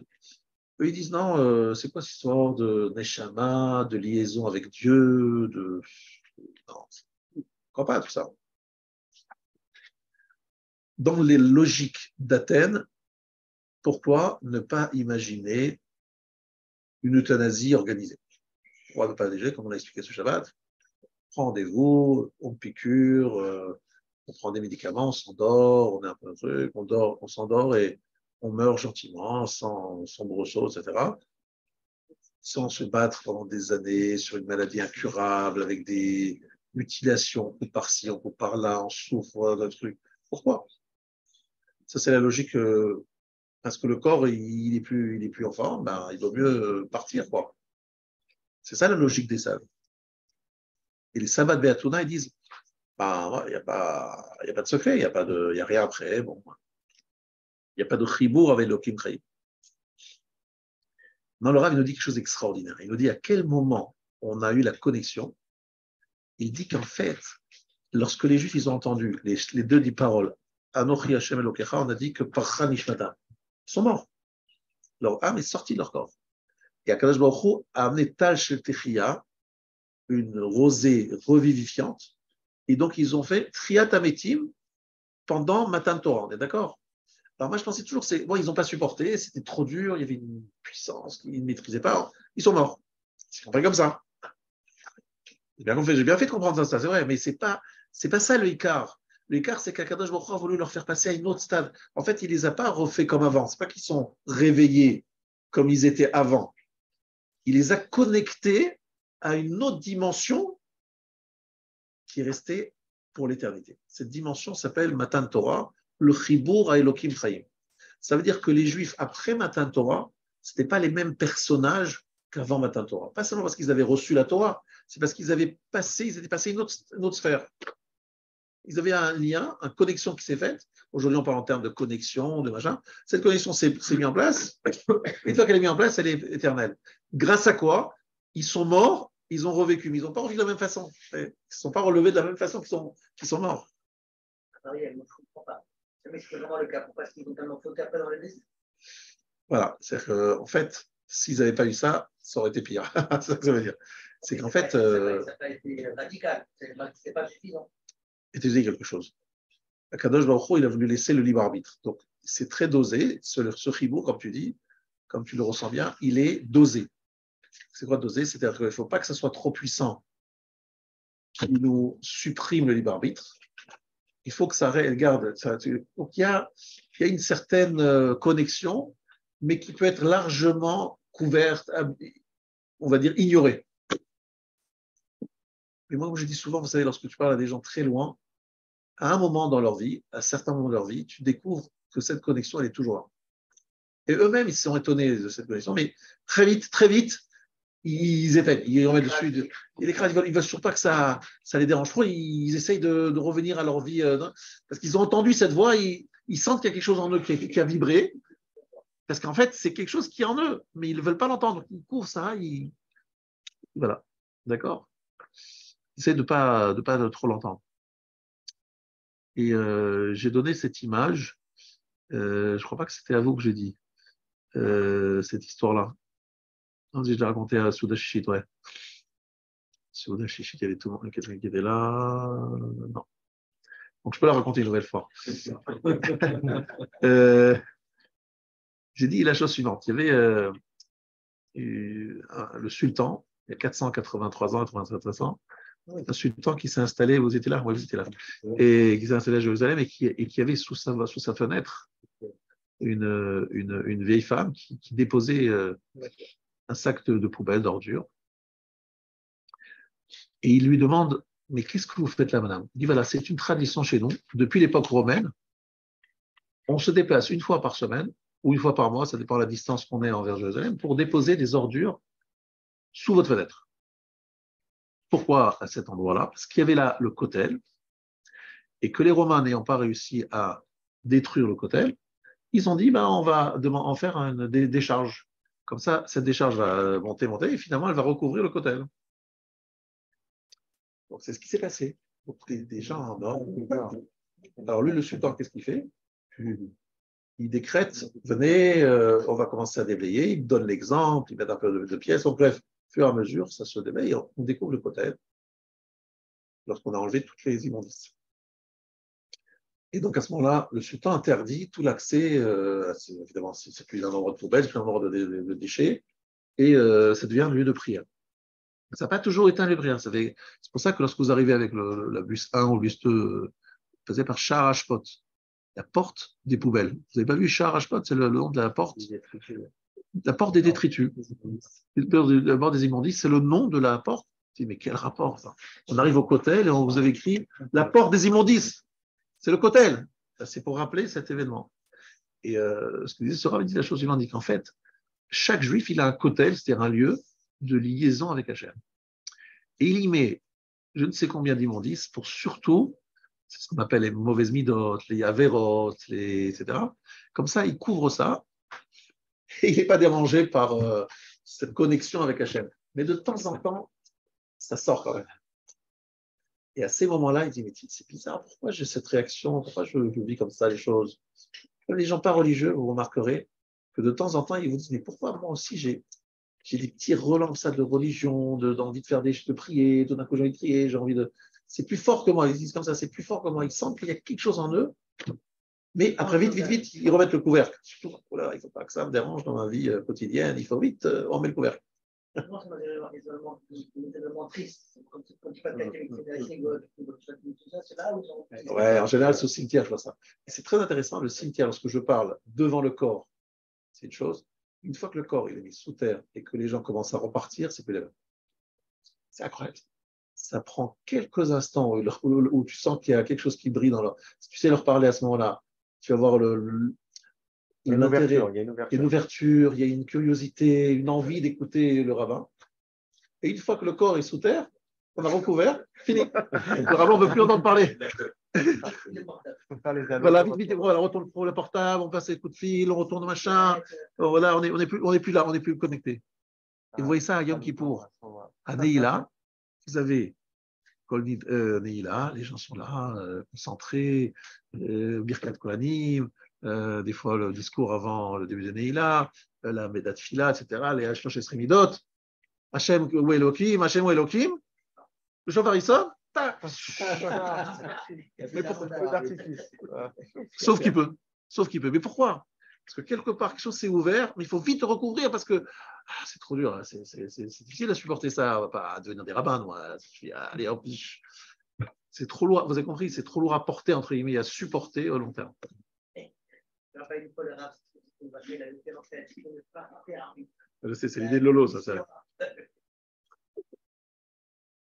Eux, ils disent non, c'est quoi cette histoire de Neshama, de liaison avec Dieu, de. Non, je ne crois pas à tout ça. Dans les logiques d'Athènes, pourquoi ne pas imaginer une euthanasie organisée? Pourquoi ne pas déjà, comme on a expliqué ce Shabbat, rendez-vous, on piqûre, On prend des médicaments, on s'endort, on est un peu un truc, on s'endort et on meurt gentiment, sans brosseau, etc. Sans se battre pendant des années sur une maladie incurable, avec des mutilations, on coupe par-ci, on coupe par-là, on souffre d'un truc. Pourquoi? Ça, c'est la logique. Parce que le corps, il est plus en forme, ben, il vaut mieux partir, quoi. C'est ça la logique des sages. Et les sabbats de Beatouna, ils disent, ben, il n'y a pas de secret, il y a rien après, bon. Il n'y a pas de chibour avec l'Okim Chaim. Non, le Rav, il nous dit quelque chose d'extraordinaire. Il nous dit à quel moment on a eu la connexion. Il dit qu'en fait, lorsque les Juifs ils ont entendu les deux dix paroles, Anochi Hashem Elokecha, on a dit que Parcha Nishmata, ils sont morts. Leur âme est sortie de leur corps. Et Akadosh Baruch Hu a amené Tal Shel Techia, une rosée revivifiante, et donc ils ont fait Triat Ametim pendant Matan Torah, on est d'accord? Alors moi je pensais toujours, ils n'ont pas supporté, c'était trop dur, il y avait une puissance qu'ils ne maîtrisaient pas, ils sont morts. C'est compris comme ça. J'ai bien fait de comprendre ça, c'est vrai, mais c'est pas ça le Icar. Le Icar, c'est qu'Akadosh Baruch Hu a voulu leur faire passer à une autre stade. En fait, il les a pas refait comme avant. C'est pas qu'ils sont réveillés comme ils étaient avant. Il les a connectés à une autre dimension qui est restée pour l'éternité. Cette dimension s'appelle Matan Torah, le Chibour à Elohim Chaim. Ça veut dire que les Juifs, après Matan Torah, ce n'étaient pas les mêmes personnages qu'avant Matan Torah. Pas seulement parce qu'ils avaient reçu la Torah, c'est parce qu'ils étaient passés une autre sphère. Ils avaient un lien, une connexion qui s'est faite. Aujourd'hui, on parle en termes de connexion, de machin. Cette connexion s'est mise en place. Une fois qu'elle est mise en place, elle est éternelle. Grâce à quoi? Ils sont morts, ils ont revécu, mais ils n'ont pas revécu de la même façon. Ils ne sont pas relevés de la même façon qu'ils sont morts. Ariel, moi, je ne comprends pas. Mais c'est vraiment le cas. Pourquoi est-ce qu'ils ont tellement sauté après dans le liste? Voilà. C'est-à-dire qu'en fait, s'ils n'avaient pas eu ça, ça aurait été pire. C'est ça que ça veut dire. C'est qu'en fait. Ça n'a pas été radical. Ce n'est pas suffisant. Et tu dis quelque chose. Akadosh Baruch Hu, il a voulu laisser le libre arbitre. Donc, c'est très dosé. Ce chibour, comme tu dis, comme tu le ressens bien, il est dosé. C'est quoi dosé? C'est-à-dire qu'il ne faut pas que ça soit trop puissant qui nous supprime le libre arbitre. Il faut que ça garde. Donc, il y a une certaine connexion, mais qui peut être largement couverte, on va dire ignorée. Mais moi, comme je dis souvent, vous savez, lorsque tu parles à des gens très loin, à un moment dans leur vie, à certains moments de leur vie, tu découvres que cette connexion, elle est toujours là. Et eux-mêmes, ils se sont étonnés de cette connexion, mais très vite, ils éteignent, ils remettent dessus. Et les crânes, ils ne veulent surtout pas que ça les dérange trop, ils essayent de revenir à leur vie, parce qu'ils ont entendu cette voix, ils sentent qu'il y a quelque chose en eux qui a vibré, parce qu'en fait, c'est quelque chose qui est en eux, mais ils ne veulent pas l'entendre. Ils couvrent ça, voilà. D'accord? Ils essaient de pas trop l'entendre. Et j'ai donné cette image, je ne crois pas que c'était à vous que j'ai dit, cette histoire-là. Non, j'ai déjà raconté à Souda Shishit, ouais. Souda Shishit, il y avait tout le monde, quelqu'un qui était là. Non. Donc je peux la raconter une nouvelle fois. J'ai dit la chose suivante. Il y avait le sultan, il y a 483 ans, 93 ans, un sultan qui s'est installé, vous étiez là? Oui, vous étiez là. Et qui s'est installé à Jérusalem et qui avait sous sa fenêtre une vieille femme qui déposait un sac de poubelle, d'ordures. Et il lui demande, mais qu'est-ce que vous faites là, madame? Il dit, voilà, c'est une tradition chez nous, depuis l'époque romaine, on se déplace une fois par semaine, ou une fois par mois, ça dépend de la distance qu'on est envers Jérusalem, pour déposer des ordures sous votre fenêtre. Pourquoi à cet endroit-là? Parce qu'il y avait là le kotel, et que les Romains n'ayant pas réussi à détruire le kotel, ils ont dit, on va en faire des décharges. Comme ça, cette décharge va monter, et finalement, elle va recouvrir le kotel. Donc, c'est ce qui s'est passé. Donc, des gens en or. Alors, lui, le sultan, qu'est-ce qu'il fait? Il décrète, venez, on va commencer à déblayer, il donne l'exemple, il met un peu de pièces. Donc, bref, au fur et à mesure, ça se déblaye, on découvre le kotel lorsqu'on a enlevé toutes les immondices. Et donc, à ce moment-là, le sultan interdit tout l'accès, évidemment, c'est plus un endroit de poubelle, c'est plus un endroit de déchets, et ça devient un lieu de prière. Ça n'a pas toujours été un lieu de prière. C'est pour ça que lorsque vous arrivez avec la bus 1 ou le bus 2 faisait par Sha'ar Hashpot, la porte des poubelles. Vous n'avez pas vu Sha'ar Hashpot, c'est le nom de la porte. La porte des détritus. La porte des immondices, c'est le nom de la porte. Je dis, mais quel rapport ça? On arrive au Kotel et on vous avait écrit la porte des immondices. C'est le Kotel. C'est pour rappeler cet événement. Et ce que disait ce rabbin, il dit la chose suivante, dit qu'en fait, chaque juif, il a un Kotel, c'est-à-dire un lieu de liaison avec Hachem. Et il y met je ne sais combien d'immondices pour surtout, c'est ce qu'on appelle les mauvaises midotes, les avérotes, etc. Comme ça, il couvre ça et il n'est pas dérangé par cette connexion avec Hachem. Mais de temps en temps, ça sort quand même. Et à ces moments-là, il dit, mais c'est bizarre, pourquoi j'ai cette réaction, pourquoi je vis comme ça les choses? Les gens pas religieux, vous remarquerez que de temps en temps, ils vous disent, mais pourquoi moi aussi j'ai des petits relents comme ça de religion, d'envie de faire de prier, tout d'un coup j'ai envie de prier, j'ai envie de... C'est plus fort que moi, ils disent comme ça, c'est plus fort que moi, ils sentent qu'il y a quelque chose en eux, mais après vite, ils remettent le couvercle. Oh là, il ne faut pas que ça me dérange dans ma vie quotidienne, il faut vite, on met le couvercle. Moi, ça m'a des éléments tristes. Quand tu passes quelqu'un avec ses rigoles, tout ça, c'est là où ils Ouais, en général, c'est au cimetière, je vois ça. Et c'est très intéressant, le cimetière, lorsque je parle devant le corps, c'est une chose. Une fois que le corps il est mis sous terre et que les gens commencent à repartir, c'est plus la même. C'est incroyable. Ça prend quelques instants où tu sens qu'il y a quelque chose qui brille dans leur... Si tu sais leur parler à ce moment-là, tu vas voir il y a une ouverture, il y a une curiosité, une envie d'écouter le rabbin. Et une fois que le corps est sous terre, on a recouvert, fini. Le rabbin ne veut plus entendre parler. Voilà, vite, voilà, on retourne pour le portable, on passe les coups de fil, on retourne au machin. Voilà, on n'est plus là, on n'est plus connecté. Et vous voyez ça à Yom Kippour. À Neila, vous avez Neila, les gens sont là, concentrés, Birkat Kohanim, des fois le discours avant le début de Neila, la Medat Fila, etc., les Hashlosh Esrimidot, Hashem ou Elohim, Hashem ou Elohim, le Shofar il sonne, mais pourquoi? Sauf qu'il peut. Mais pourquoi? Parce que quelque part, quelque chose s'est ouvert, mais il faut vite recouvrir parce que c'est trop dur. Hein. C'est difficile à supporter ça. On ne va pas devenir des rabbins. Moi. Allez, hop, c'est trop lourd. Vous avez compris? C'est trop lourd à porter, entre guillemets, à supporter au long terme. Je sais, c'est l'idée de Lolo, ça.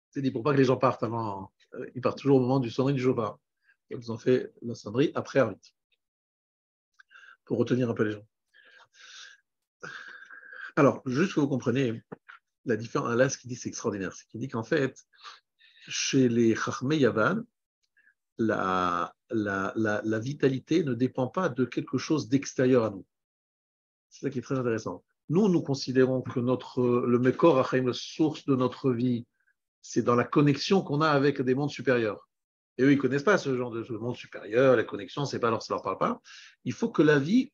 C'est dit pour pas que les gens partent avant. Ils partent toujours au moment du sonnerie du Shofar. Ils ont fait la sonnerie après Arvit. Pour retenir un peu les gens. Alors, juste que vous compreniez la différence, là, ce qu'il dit, c'est extraordinaire. C'est qu'il dit qu'en fait, chez les Chachmei Yavan, la vitalité ne dépend pas de quelque chose d'extérieur à nous. C'est ça qui est très intéressant. Nous considérons que le Mekor Achaim, la source de notre vie, c'est dans la connexion qu'on a avec des mondes supérieurs. Et eux, ils ne connaissent pas ce genre de monde supérieur, la connexion, c'est pas alors ça ne leur parle pas. Il faut que la vie,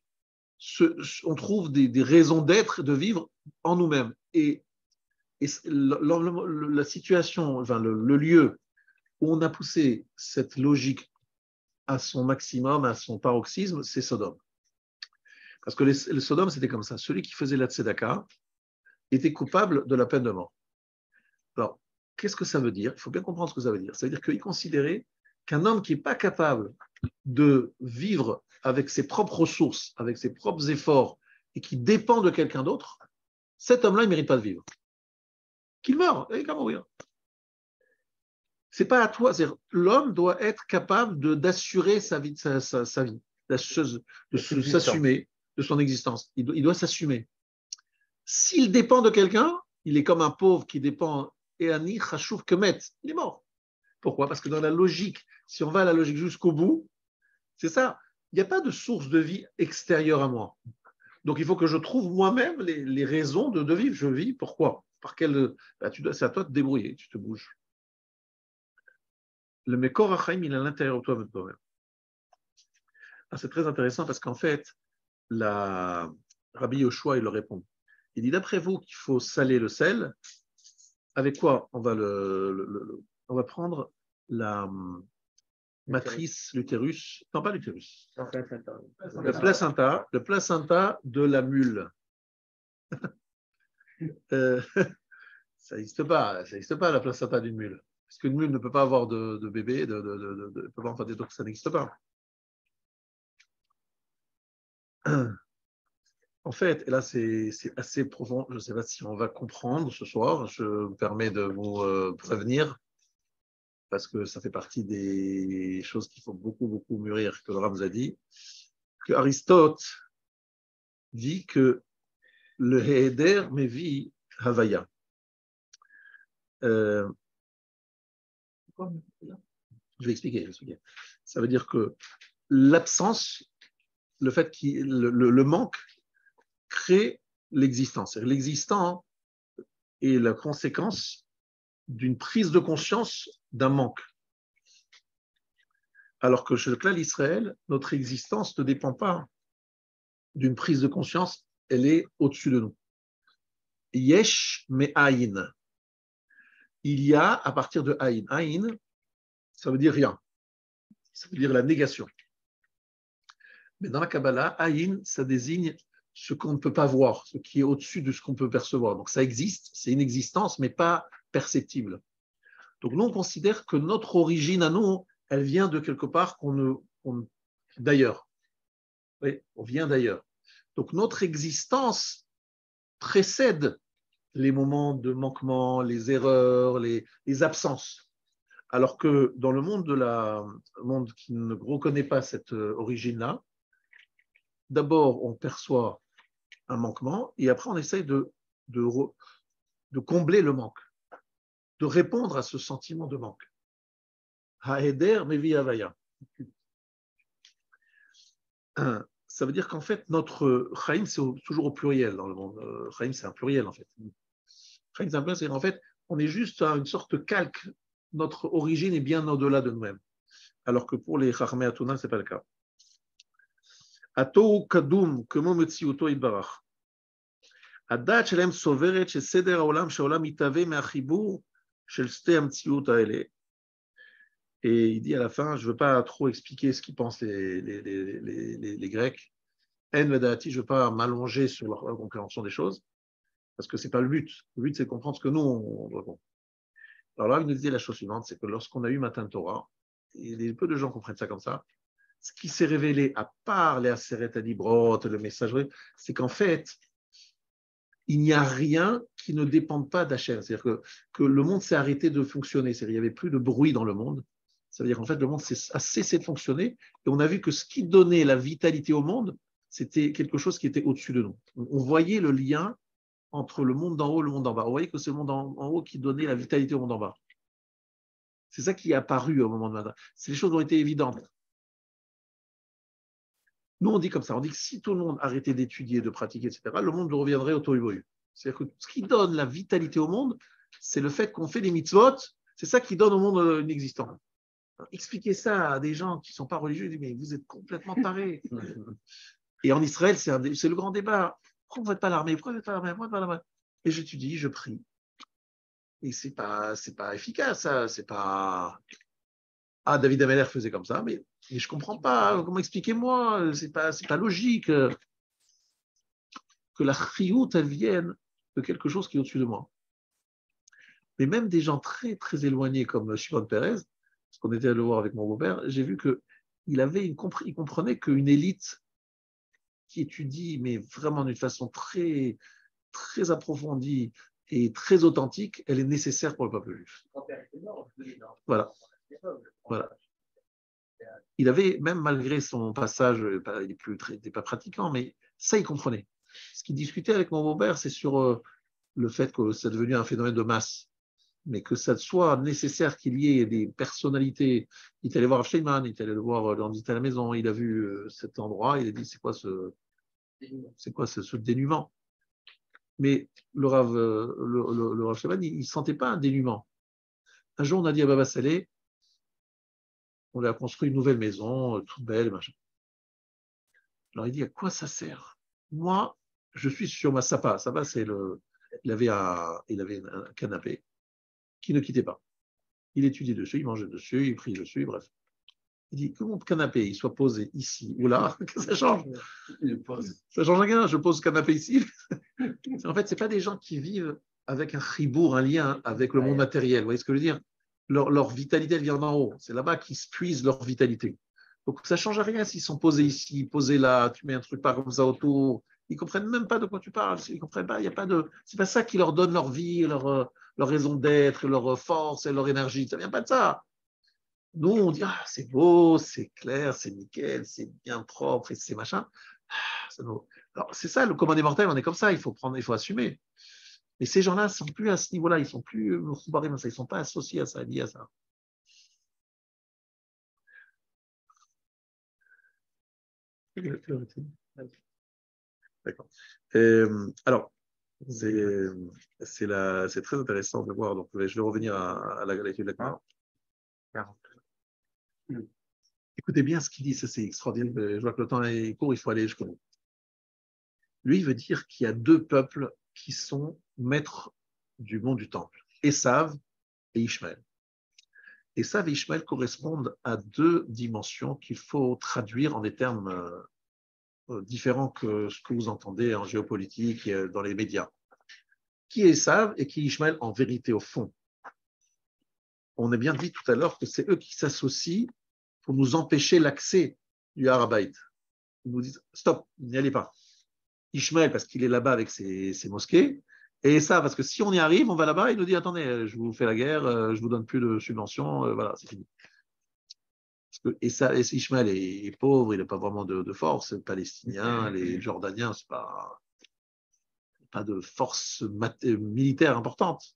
on trouve des raisons d'être, de vivre en nous-mêmes. Et la situation, enfin, le lieu où on a poussé cette logique à son maximum, à son paroxysme, c'est Sodome. Parce que le Sodome, c'était comme ça. Celui qui faisait la tzedaka était coupable de la peine de mort. Alors, qu'est-ce que ça veut dire? Il faut bien comprendre ce que ça veut dire. Ça veut dire qu'il considérait qu'un homme qui n'est pas capable de vivre avec ses propres ressources, avec ses propres efforts, et qui dépend de quelqu'un d'autre, cet homme-là, il ne mérite pas de vivre. Qu'il meure, il va mourir. C'est pas à toi. L'homme doit être capable d'assurer sa vie, sa vie, de s'assumer de son existence. Il doit s'assumer. S'il dépend de quelqu'un, il est comme un pauvre qui dépend. Et Ani Chashuv Kemet, il est mort. Pourquoi? Parce que dans la logique, si on va à la logique jusqu'au bout, c'est ça. Il n'y a pas de source de vie extérieure à moi. Donc il faut que je trouve moi-même les raisons de vivre. Je vis, pourquoi? Par quelle? C'est à toi de te débrouiller, tu te bouges. Le Mekor Achaim, il est à l'intérieur de toi-même. C'est très intéressant parce qu'en fait, Rabbi Yoshua, il leur répond. Il dit, d'après vous qu'il faut saler le sel, avec quoi on va on va prendre la matrice, l'utérus, non pas l'utérus, le placenta de la mule. Ça n'existe pas la placenta d'une mule. Parce qu'une mule ne peut pas avoir de bébé, ne peut pas enfanter, donc ça n'existe pas. En fait, et là c'est assez profond, je ne sais pas si on va comprendre ce soir, je me permets de vous prévenir, parce que ça fait partie des choses qu'il faut beaucoup mûrir, que le Rav nous a dit, que Aristote dit que le Heder Mevi Havaya. Je vais expliquer. Ça veut dire que l'absence, le fait qu'il le manque crée l'existence. L'existant est la conséquence d'une prise de conscience d'un manque. Alors que chez le clan d'Israël, notre existence ne dépend pas d'une prise de conscience, elle est au-dessus de nous. Yesh me aïn. Il y a à partir de aïn. Aïn, ça veut dire rien. Ça veut dire la négation. Mais dans la Kabbalah, aïn, ça désigne ce qu'on ne peut pas voir, ce qui est au-dessus de ce qu'on peut percevoir. Donc ça existe, c'est une existence, mais pas perceptible. Donc nous, on considère que notre origine à nous, elle vient de quelque part d'ailleurs. Oui, on vient d'ailleurs. Donc notre existence précède les moments de manquement, les erreurs, les absences. Alors que dans le monde monde qui ne reconnaît pas cette origine-là, d'abord on perçoit un manquement et après on essaye de combler le manque, de répondre à ce sentiment de manque. Ha'eder mevi havaya. Ça veut dire qu'en fait, notre Chaim, c'est toujours au pluriel dans le monde. Chaim, c'est un pluriel en fait. Chaim, c'est un pluriel, c'est en fait, on est juste à une sorte de calque. Notre origine est bien au-delà de nous-mêmes. Alors que pour les Chachmei Atuna, ce n'est pas le cas. Atou kadum, kemo metziuto yitbarach. הדת שלהם סוברת שסדר העולם שהעולם מתהווה מהחיבור של שתי המציאות האלה. Et il dit à la fin, je ne veux pas trop expliquer ce qu'ils pensent les Grecs. En vedati, je ne veux pas m'allonger sur leur compréhension des choses, parce que ce n'est pas le but. Le but, c'est de comprendre ce que nous, on doit comprendre. Alors là, il nous disait la chose suivante, c'est que lorsqu'on a eu Matan Torah, il y a peu de gens qui comprennent ça comme ça, ce qui s'est révélé, à part les Aseret Adibrot, le messagerie, c'est qu'en fait, il n'y a rien qui ne dépende pas d'Hachem. C'est-à-dire que le monde s'est arrêté de fonctionner. C'est-à-dire qu'il n'y avait plus de bruit dans le monde. Ça veut dire qu'en fait, le monde a cessé de fonctionner. Et on a vu que ce qui donnait la vitalité au monde, c'était quelque chose qui était au-dessus de nous. On voyait le lien entre le monde d'en haut et le monde d'en bas. On voyait que c'est le monde en haut qui donnait la vitalité au monde en bas. C'est ça qui est apparu au moment de Matan. Les choses ont été évidentes. Nous, on dit comme ça, on dit que si tout le monde arrêtait d'étudier, de pratiquer, etc., le monde reviendrait au tohu-bohu. C'est-à-dire que ce qui donne la vitalité au monde, c'est le fait qu'on fait des mitzvot, c'est ça qui donne au monde une existence. Alors, expliquer ça à des gens qui ne sont pas religieux, ils disent, mais vous êtes complètement tarés. Et en Israël, c'est le grand débat. Pourquoi vous ne faites pas l'armée? Pourquoi vous ne faites pas l'armée? Et j'étudie, je prie. Et c'est pas efficace, ça. C'est pas... Ah, David Ameller faisait comme ça, mais je ne comprends pas. Comment expliquez-moi? C'est pas logique que la chiyut, elle vienne de quelque chose qui est au-dessus de moi. Mais même des gens très, très éloignés comme Shimon Peres, parce qu'on était allé le voir avec mon beau-père, j'ai vu qu'il comprenait qu'une élite qui étudie, mais vraiment d'une façon très, très approfondie et très authentique, elle est nécessaire pour le peuple juif. Voilà. Il avait, même malgré son passage, il n'était pas pratiquant, mais ça, il comprenait. Ce qu'il discutait avec mon beau-père, c'est sur le fait que c'est devenu un phénomène de masse, mais que ça soit nécessaire qu'il y ait des personnalités. Il est allé voir Steinman, il est allé le voir, on dit à la maison, il a vu cet endroit, il a dit c'est quoi ce dénuement. Mais le Rav Steinman, il ne sentait pas un dénuement. Un jour, on a dit à Baba Saleh, on lui a construit une nouvelle maison, toute belle, machin. Alors il dit, à quoi ça sert? Moi, je suis sur ma sapa. Sapa, c'est il avait un canapé qui ne quittait pas. Il étudiait dessus, il mangeait dessus, il priait dessus, bref. Il dit, que mon canapé il soit posé ici ou là, que ça change. Ça change rien, je pose le canapé ici. En fait, ce n'est pas des gens qui vivent avec un chibour, un lien avec le monde matériel. Vous voyez ce que je veux dire? leur vitalité, elle vient d'en haut. C'est là-bas qu'ils se puisent leur vitalité. Donc, ça ne change rien s'ils sont posés ici, posés là, tu mets un truc pas comme ça autour. Ils ne comprennent même pas de quoi tu parles. Ils comprennent pas. Il y a pas de. C'est pas ça qui leur donne leur vie, leur raison d'être, leur force et leur énergie. Ça ne vient pas de ça. Nous, on dit, ah, c'est beau, c'est clair, c'est nickel, c'est bien propre, et c'est machin. Alors, c'est ça, le commun des mortels, on est comme ça, il faut assumer. Mais ces gens-là ne sont plus à ce niveau-là, ils ne sont plus ils ne sont pas associés à ça, liés à ça. D'accord. Alors, c'est très intéressant de voir. Donc, je vais revenir à l'étude de la Gemara. Écoutez bien ce qu'il dit, ça c'est extraordinaire. Je vois que le temps est court, il faut aller jusqu'au bout. Lui, il veut dire qu'il y a deux peuples qui sont maîtres du mont du temple, Esav et Ishmaël. Esav et Ishmaël correspondent à deux dimensions qu'il faut traduire en des termes différents que ce que vous entendez en géopolitique et dans les médias. Qui est Esav et qui est Ishmaël en vérité, au fond? On a bien dit tout à l'heure que c'est eux qui s'associent pour nous empêcher l'accès du Harabaït. Ils nous disent stop, n'y allez pas. Ishmaël parce qu'il est là-bas avec ses mosquées, et ça parce que si on y arrive, on va là-bas, il nous dit attendez, je vous fais la guerre, je vous donne plus de subventions, voilà, c'est fini. Parce que Ishmaël est pauvre, il n'a pas vraiment de force, les Palestiniens, les Jordaniens, c'est pas de force militaire importante.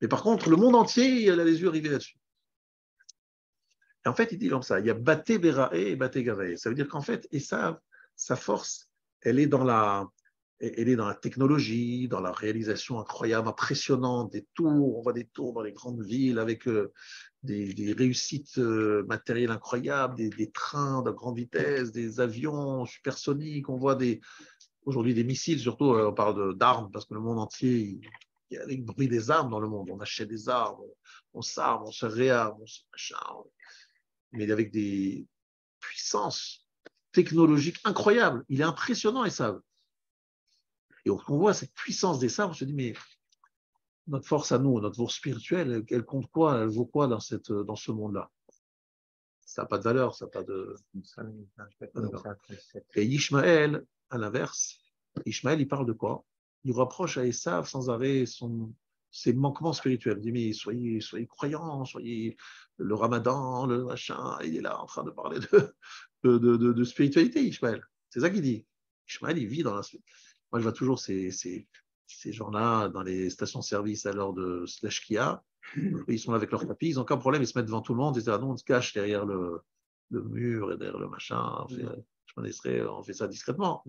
Mais par contre, le monde entier, il a les yeux rivés là-dessus. Et en fait, il dit comme ça, il y a Baté Berae et Baté Gavae. Ça veut dire qu'en fait, Esav, sa force, elle est dans la technologie, dans la réalisation incroyable, impressionnante des tours. On voit des tours dans les grandes villes avec des réussites matérielles incroyables, des trains de grande vitesse, des avions supersoniques. On voit aujourd'hui des missiles, surtout on parle d'armes, parce que le monde entier, il y a le bruit des armes dans le monde. On achète des armes, on s'arme, on se réarme, on se machin. Mais avec des puissances technologiques incroyables. Il est impressionnant, Esav. Et on voit cette puissance d'Esav, on se dit, mais notre force à nous, notre force spirituelle, elle compte quoi? Elle vaut quoi dans ce monde-là? Ça n'a pas de valeur, ça n'a pas de... Et Ishmaël, à l'inverse, Ishmaël, il parle de quoi? Il reproche à Esav sans arrêt ses manquements spirituels. Il dit, mais soyez croyants, soyez le ramadan, le machin. Il est là en train de parler de spiritualité, Ishmaël. C'est ça qu'il dit. Ishmaël, il vit dans la... Moi, je vois toujours ces gens-là dans les stations-service à l'heure de Slashkia. Ils sont là avec leur tapis, ils n'ont aucun problème, ils se mettent devant tout le monde, ils disent, ah non, on se cache derrière le mur et derrière le machin. On fait ça discrètement.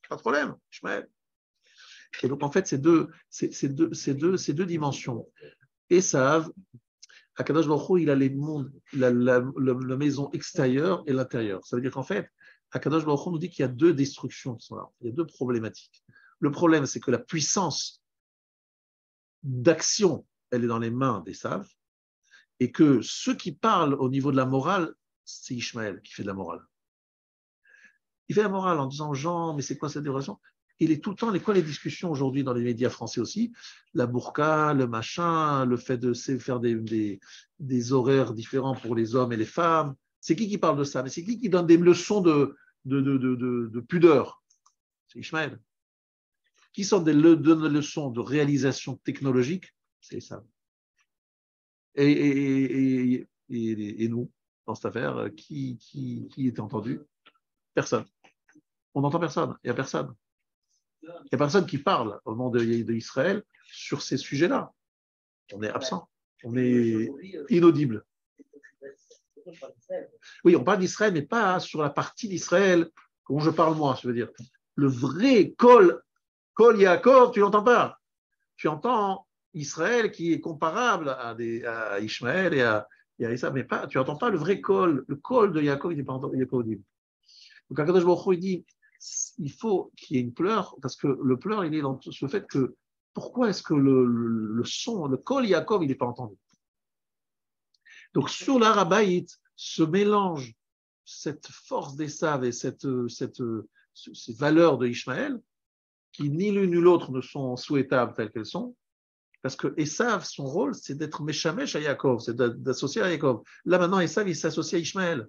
Pas de problème, Ishmaël. Et donc, en fait, ces deux dimensions. Esav, Akadosh Baruch Hu, il a les mondes, la maison extérieure et l'intérieure. Ça veut dire qu'en fait, Akadosh Baruch Hu nous dit qu'il y a deux destructions qui sont là. Il y a deux problématiques. Le problème, c'est que la puissance d'action, elle est dans les mains d'Esav, et que ceux qui parlent au niveau de la morale, c'est Ishmaël qui fait de la morale. Il fait la morale en disant aux gens, mais c'est quoi cette relation? Il est tout le temps, les discussions aujourd'hui dans les médias français aussi, la burqa, le machin, le fait de faire des horaires différents pour les hommes et les femmes. C'est qui parle de ça? Mais c'est qui donne des leçons de pudeur? C'est Ishmaël. Qui donne des leçons de réalisation technologique? C'est ça. Et nous, dans cette affaire, qui était entendu? Personne. On n'entend personne. Il n'y a personne. Il n'y a personne qui parle au nom d'Israël sur ces sujets-là. On est absent. On est inaudible. Oui, on parle d'Israël, mais pas sur la partie d'Israël dont je parle moi, je veux dire. Le vrai Kol Yaakov, tu l'entends pas. Tu entends Israël qui est comparable à Ishmaël et à Issa, mais pas, tu n'entends pas le vrai Kol. Le Kol de Yaakov, il n'est pas audible. Donc, Akadosh Baruch Hu, il dit, il faut qu'il y ait une pleure, parce que le pleur, il est dans ce fait que, pourquoi est-ce que le son, le Kol Yaakov, il n'est pas entendu? Donc, sur l'Arabaït, se mélange cette force d'Esav et cette valeur de Ishmaël, qui ni l'une ni l'autre ne sont souhaitables telles qu'elles sont, Parce que Esav, son rôle, c'est d'être Meshamesh à Yaakov, c'est d'associer à Yaakov. Là, maintenant, Esav, il s'associe à Ishmaël.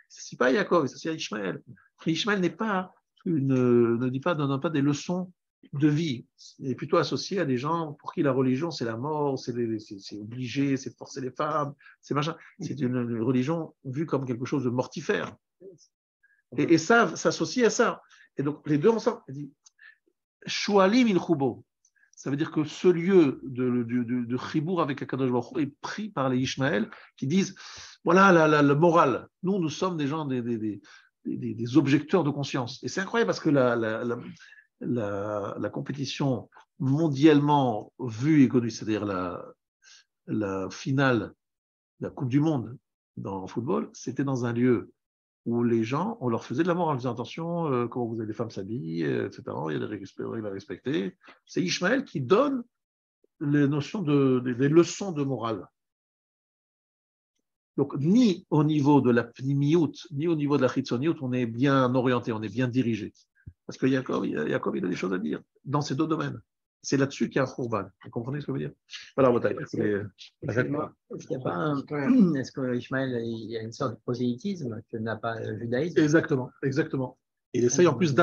C'est pas Yaakov, il s'associe à Ishmaël. Ishmaël n'est pas ne donne pas des leçons de vie. Il est plutôt associé à des gens pour qui la religion, c'est la mort, c'est obligé, c'est forcer les femmes, c'est machin. C'est une religion vue comme quelque chose de mortifère. Et Esav s'associe à ça. Et donc, les deux ensemble, il dit Shualim il Chubo. Ça veut dire que ce lieu de Chibour avec Akadosh Baruch Hu est pris par les Ishmaël qui disent voilà la morale. Nous sommes des gens, des objecteurs de conscience. Et c'est incroyable parce que la compétition mondialement vue et connue, c'est-à-dire la finale de la Coupe du Monde dans le football, c'était dans un lieu où les gens, on leur faisait de la morale, en faisant attention, comment vous avez les femmes s'habillent, etc. Il y a des règles à respecter. C'est Ishmaël qui donne les notions des leçons de morale. Donc, ni au niveau de la pnimiout, ni au niveau de la chitzoniout, on est bien orienté, on est bien dirigé. Parce que Yaakov, il a des choses à dire dans ces deux domaines. C'est là-dessus qu'il y a un Khurban. Vous comprenez ce que je veux dire? Voilà, est-ce que Ishmaël, il y a une sorte de prosélytisme que n'a pas le judaïsme? Exactement. Il essaye en plus